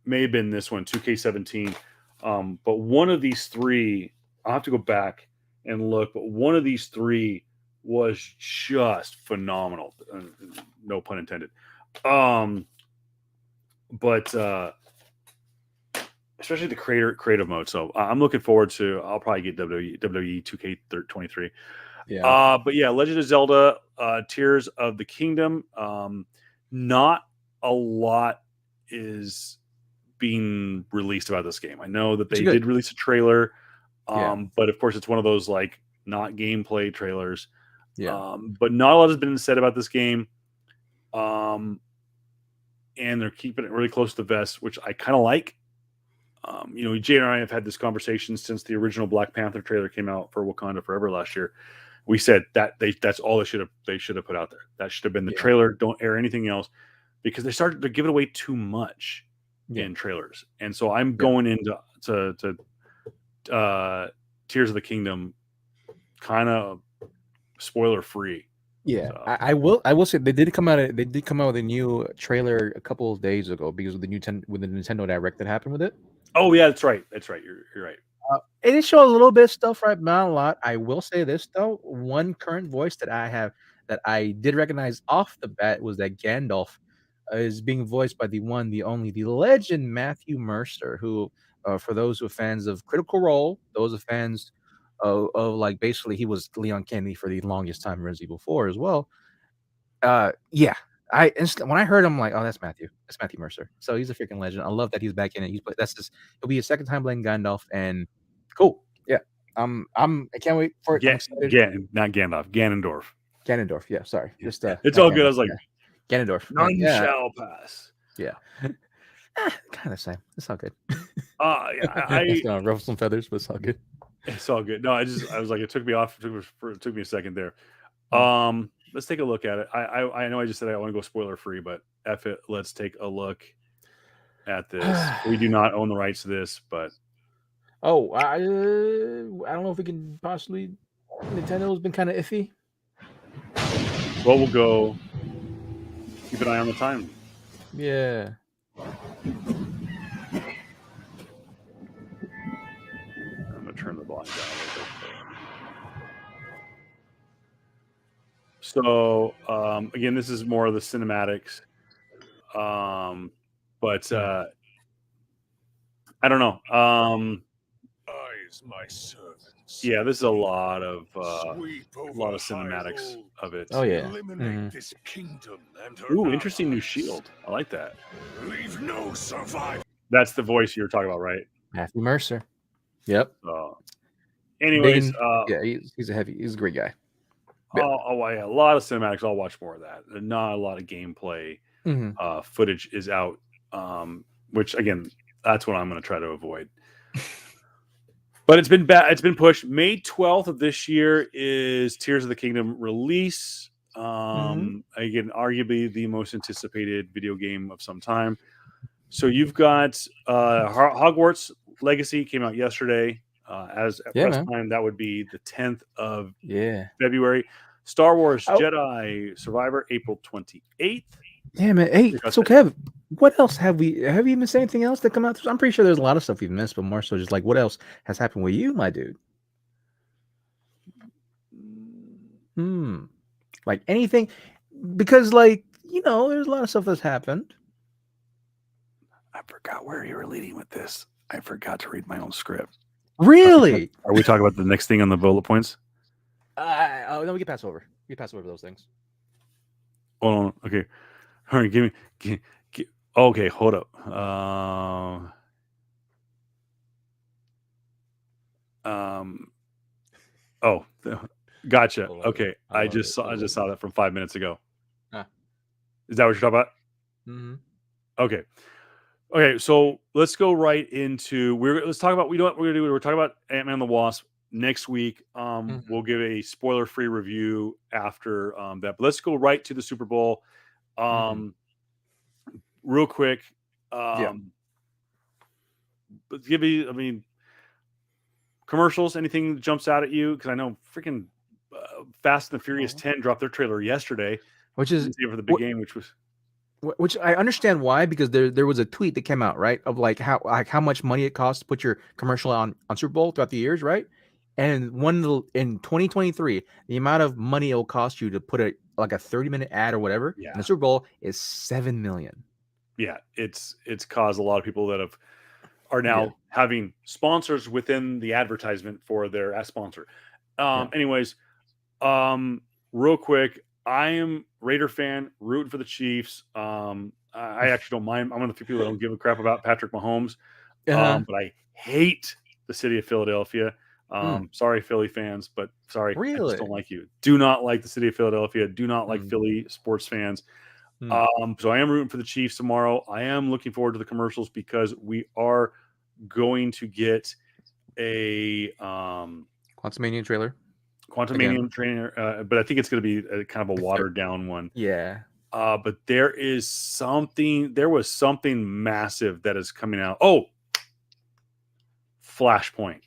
this one, 2K17. But one of these three, I'll have to go back and look, but one of these three was just phenomenal. No pun intended. But especially the creative mode. So I'm looking forward to. I'll probably get WWE 2K23. Yeah. But yeah, Legend of Zelda: Tears of the Kingdom. Not a lot is being released about this game. I know that they did release a trailer, but of course it's one of those like not gameplay trailers. Yeah. But not a lot has been said about this game. And they're keeping it really close to the vest, which I kind of like. Jay and I have had this conversation since the original Black Panther trailer came out for Wakanda Forever last year. We said that that's all they should have put out there. That should have been the trailer. Don't air anything else, because they started to give it away too much in trailers. And so I'm going into Tears of the Kingdom kind of spoiler free. Yeah, so. I will say they did come out with a new trailer a couple of days ago because of the Nintendo Direct that happened with it. Oh yeah, that's right. You're right. It did show a little bit of stuff, right? Not a lot. I will say this though: one current voice that I did recognize off the bat was that Gandalf is being voiced by the one, the only, the legend Matthew Mercer, who, for those who are fans of Critical Role, those are fans of like basically he was Leon Kennedy for the longest time in Resident Evil 4 as well. Yeah. When I heard him, I'm like, oh, that's Matthew. That's Matthew Mercer. So he's a freaking legend. I love that he's back in it. It'll be his second time playing Gandalf, and cool. Yeah. I can't wait for it. Not Gandalf, Ganondorf. Ganondorf. Yeah. Sorry. Just it's all good. I was like, Ganondorf. None shall pass. Yeah. Kind of the same. It's all good. Yeah. It's gonna ruffle some feathers, but it's all good. It's all good. No, I was like, it took me off. It took me a second there. Let's take a look at it. I know I just said I want to go spoiler free, but F it. Let's take a look at this. We do not own the rights to this, but I don't know if we can possibly. Nintendo's been kind of iffy. Well, we'll go. Keep an eye on the time. Yeah. I'm gonna turn the volume down a little bit. So again, this is more of the cinematics, but I don't know. My servants. Yeah, this is a lot of cinematics of it. Oh yeah. Eliminate this kingdom and her Ooh, interesting new shield. I like that. Leave no survivor. That's the voice you were talking about, right? Matthew Mercer. Yep. Anyways, yeah, he's a great guy. Yeah. A lot of cinematics. I'll watch more of that. Not a lot of gameplay footage is out, which again, that's what I'm going to try to avoid. But it's been pushed. May 12th of this year is Tears of the Kingdom release. Again, arguably the most anticipated video game of some time. So you've got Hogwarts Legacy came out yesterday. As at press time, that would be the 10th of February. Star Wars Jedi Survivor, April 28th. Yeah, man. Hey, so Kev, what else have you missed anything else that come out? I'm pretty sure there's a lot of stuff we've missed, but more so just like what else has happened with you, my dude? Like anything, because like, there's a lot of stuff that's happened. I forgot where you were leading with this. I forgot to read my own script. Really? Are we talking about the next thing on the bullet points? No, we can pass over. We can pass over those things. Hold on. Okay. All right. Give me. Okay. Hold up. Oh, gotcha. Okay. I just saw that from 5 minutes ago. Is that what you're talking about? Mm-hmm. Okay. Okay, so let's go right into let's talk about what we're gonna do. We're talking about Ant-Man and the Wasp. next week. We'll give a spoiler-free review after that. But let's go right to the Super Bowl. Real quick. But commercials, anything that jumps out at you? Because I know freaking Fast and the Furious 10 dropped their trailer yesterday, which is for the big game, which I understand why, because there was a tweet that came out, right, of like how much money it costs to put your commercial on Super Bowl throughout the years, right? And in 2023, the amount of money it will cost you to put a 30-minute ad or whatever in the Super Bowl is $7 million. Yeah, it's caused a lot of people that are now having sponsors within the advertisement for their ad sponsor. Anyways, real quick, I am Raider fan, rooting for the Chiefs. I actually don't mind. I'm one of the few people that don't give a crap about Patrick Mahomes, but I hate the city of Philadelphia. Sorry, Philly fans, but sorry, I just don't like you. Do not like the city of Philadelphia. Do not like Philly sports fans. So I am rooting for the Chiefs tomorrow. I am looking forward to the commercials because we are going to get a Quantumania trailer. Quantumania trailer, but I think it's going to be a kind of a watered down one. Yeah. But there was something massive that is coming out. Oh, Flashpoint.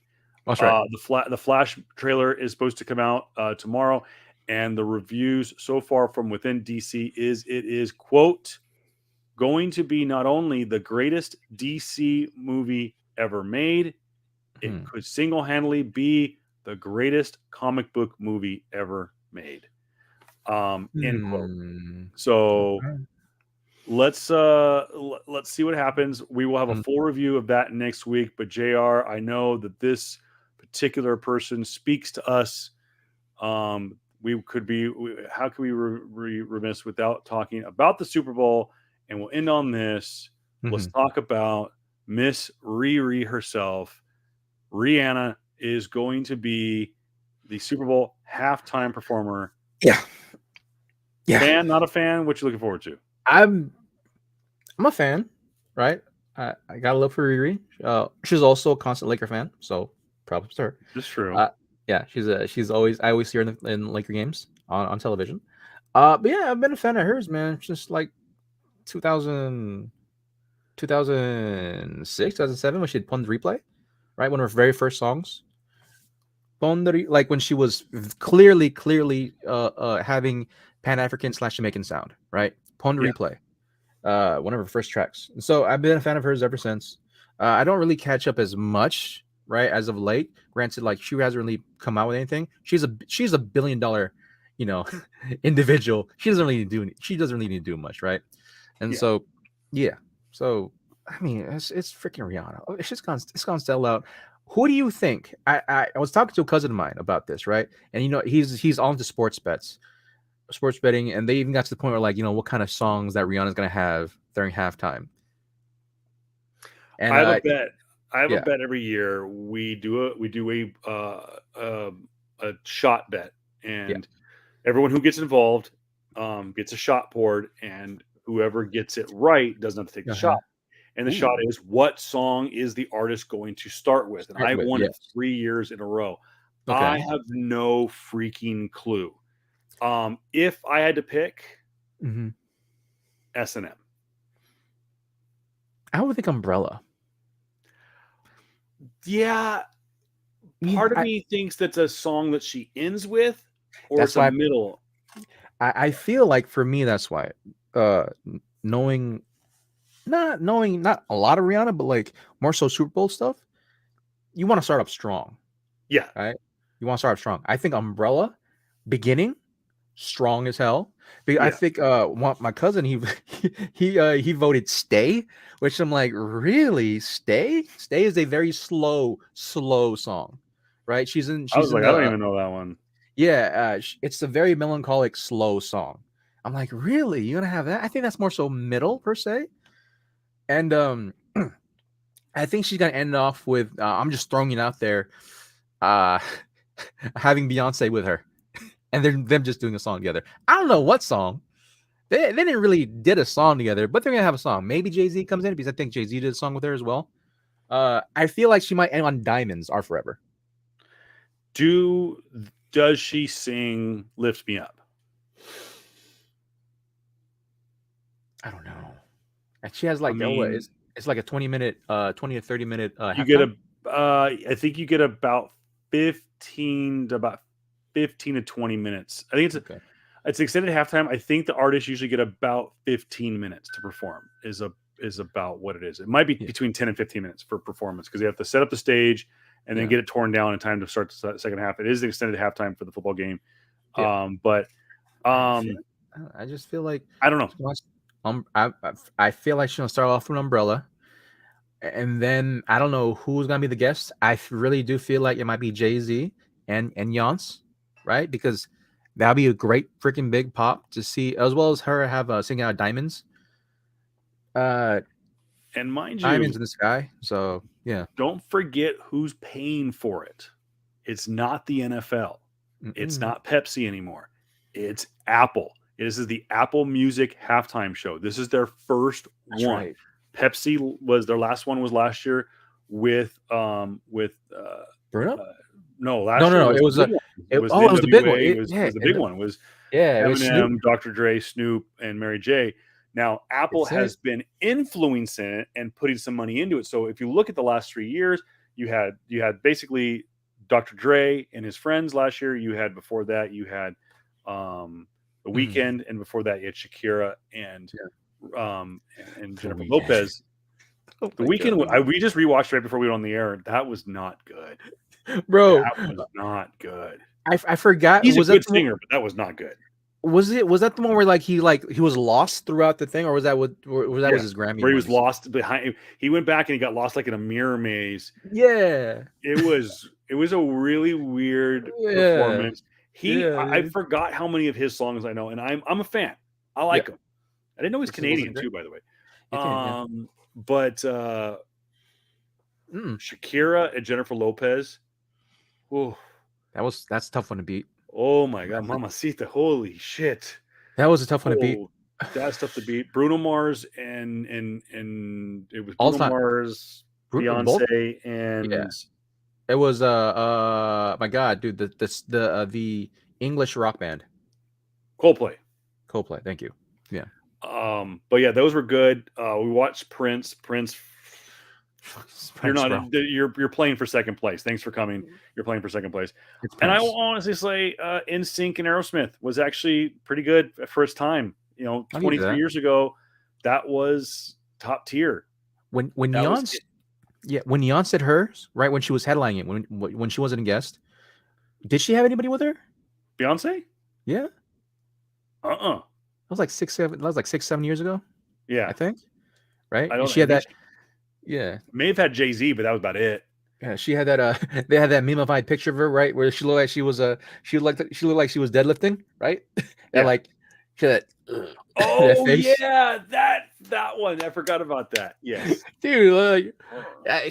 That's right. The Flash trailer is supposed to come out tomorrow, and the reviews so far from within DC is quote going to be not only the greatest DC movie ever made, it could single-handedly be the greatest comic book movie ever made. End quote. So let's see what happens. We will have a full review of that next week. But JR, I know that this particular person speaks to us. How could we remiss without talking about the Super Bowl? And we'll end on this. Let's talk about Miss Riri herself. Rihanna is going to be the Super Bowl halftime performer. Yeah. Fan, not a fan? What you looking forward to? I'm a fan, right? I got a love for Riri. She's also a constant Laker fan, so props to her. That's true. She's always, I always see her in Laker games on television. But yeah, I've been a fan of hers, man. Just like 2006, 2007 when she had Pon de Replay, right? One of her very first songs. Like when she was clearly having Pan-African / Jamaican sound, right? Pon de Replay, one of her first tracks. And so I've been a fan of hers ever since. I don't really catch up as much, right, as of late. Granted, like she hasn't really come out with anything. She's a $1 billion, individual. She doesn't really need to do much, right? And so I mean, it's freaking Rihanna. It's gonna sell out. Who do you think? I was talking to a cousin of mine about this, right? And he's on to sports betting, and they even got to the point where like, what kind of songs that Rihanna's gonna have during halftime. And I have a bet. I have a bet every year. We do a shot bet, and everyone who gets involved gets a shot poured, and whoever gets it right doesn't have to take the shot. And the shot is, what song is the artist going to start with? And I won it 3 years in a row. Okay. I have no freaking clue. If I had to pick, S&M. I would think Umbrella. Yeah. Part of me thinks that's a song that she ends with, or it's a middle. I feel like for me, that's why. Not knowing not a lot of Rihanna, but like more so Super Bowl stuff, you want to start up strong. Yeah. Right? You want to start up strong. I think Umbrella, beginning, strong as hell. I think my cousin, he voted Stay, which I'm like, really? Stay? Stay is a very slow song. Right? I don't even know that one. Yeah, it's a very melancholic, slow song. I'm like, really? You're gonna have that? I think that's more so middle per se. And I think she's gonna end off with I'm just throwing it out there, having Beyonce with her, and them just doing a song together. I don't know what song. They didn't really did a song together, but they're gonna have a song. Maybe Jay-Z comes in because I think Jay-Z did a song with her as well. I feel like she might end on Diamonds Are Forever. Does she sing "Lift Me Up"? I don't know. And she has like it's like a 20 to 30 minute. You get I think you get about 15 to 20 minutes. I think it's extended halftime. I think the artists usually get about 15 minutes to perform. Is about what it is. It might be between 10 and 15 minutes for performance because they have to set up the stage and then get it torn down in time to start the second half. It is an extended halftime for the football game. Yeah. I just feel like I don't know. I feel like she's gonna start off with Umbrella, and then I don't know who's gonna be the guest. I really do feel like it might be Jay-Z and Yance, right? Because that'll be a great freaking big pop to see, as well as her have singing out Diamonds. And mind you, Diamonds in the Sky. So yeah, don't forget who's paying for it. It's not the NFL. It's not Pepsi anymore. It's Apple. This is the Apple Music halftime show. This is their first one. Right. Pepsi was their last one was last year with Bruno. No, it was the big one. It was the big one. It was Eminem, Dr. Dre, Snoop, and Mary J. Now, Apple has been influencing it and putting some money into it. So if you look at the last 3 years, you had basically Dr. Dre and his friends last year. You had before that, you had The Weeknd, and before that, you had Shakira and Jennifer Lopez. The Weeknd, we just rewatched right before we went on the air. That was not good, bro. That was not good. I forgot. He's a good singer, but that was not good. Was that the one where he was lost throughout the thing, or was that was his Grammy? Where he was lost behind. He went back and he got lost like in a mirror maze. Yeah, it was a really weird performance. I forgot how many of his songs I know, and I'm a fan. I like him. I didn't know he's Canadian too, by the way. But Shakira and Jennifer Lopez. Whew. That's a tough one to beat. Oh my God, Mamacita! Holy shit, that was a tough one to beat. That's tough to beat. Bruno Mars and it was Bruno Mars, Beyonce, and it was my God, dude, the English rock band, Coldplay. Thank you. Yeah. But yeah, those were good. We watched Prince. You're playing for second place. Thanks for coming. You're playing for second place. And I will honestly say NSYNC and Aerosmith was actually pretty good for its time. 23 years ago, that was top tier. When Yance said hers, right, when she was headlining it, when she wasn't a guest, did she have anybody with her? Beyonce? Yeah. That was like 6-7 years ago. Yeah. I think. Right? She had that. Yeah, may have had Jay-Z, but that was about it. Yeah, she had that. They had that meme-ified picture of her, right, where she looked like she was she looked like she was deadlifting, right? And she had that. Oh yeah, that one. I forgot about that. Yes, dude.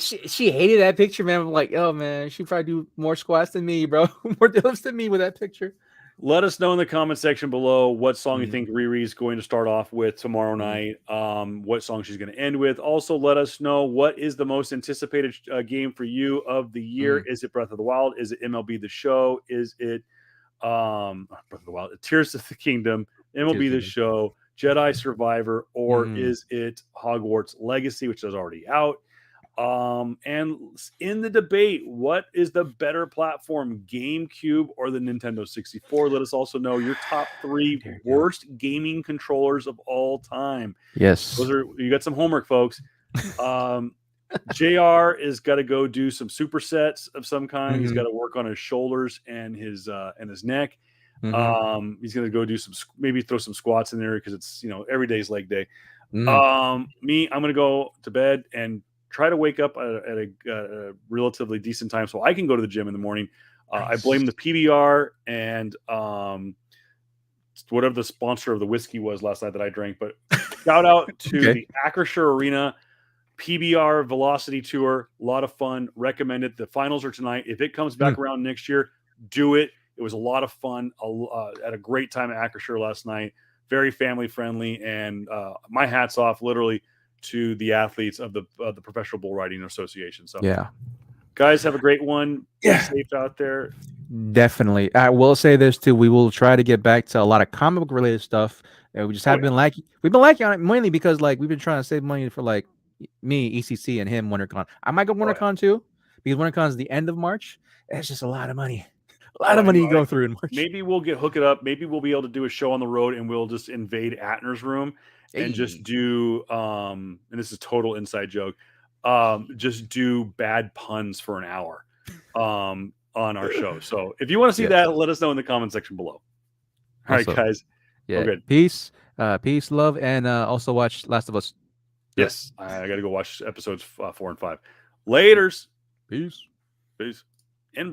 She hated that picture, man. I'm like, oh man, she probably do more squats than me, bro. More deadlifts than me with that picture. Let us know in the comment section below what song you think Riri is going to start off with tomorrow night. What song she's going to end with. Also, let us know what is the most anticipated game for you of the year. Is it Breath of the Wild? Is it MLB The Show? Is it Breath of the Wild? Tears of the Kingdom? MLB The Show? Jedi Survivor? Or is it Hogwarts Legacy, which is already out? And in the debate, what is the better platform, GameCube or the Nintendo 64? Let us also know your top 3 worst gaming controllers of all time. Yes, you got some homework, folks. JR is got to go do some supersets of some kind. He's got to work on his shoulders and his neck. He's going to go do maybe throw some squats in there because it's every day's leg day. Me, I'm going to go to bed and try to wake up at a relatively decent time so I can go to the gym in the morning. Nice. I blame the PBR and whatever the sponsor of the whiskey was last night that I drank. But shout out to the Acrisure Arena PBR Velocity Tour. A lot of fun. Recommend it. The finals are tonight. If it comes back around next year, do it. It was a lot of fun. At a great time at Acrisure last night. Very family friendly. And my hat's off, literally, to the athletes of the Professional Bull Riding Association. So, guys, have a great one. Be safe out there. Definitely. I will say this too. We will try to get back to a lot of comic book related stuff. We just have been lacking. We've been lacking on it mainly because like we've been trying to save money for like me, ECC, and him WonderCon. I might go WonderCon too because WonderCon is the end of March. It's just a lot of money. A lot of money you go through in March. Maybe we'll hook it up. Maybe we'll be able to do a show on the road and we'll just invade Atner's room and just do and this is total inside joke. Just do bad puns for an hour on our show. So if you want to see that, let us know in the comment section below. All right, guys. Yeah. Good. Peace, love, and also watch Last of Us. Yes. I got to go watch episodes 4 and 5. Laters. Peace. Peace.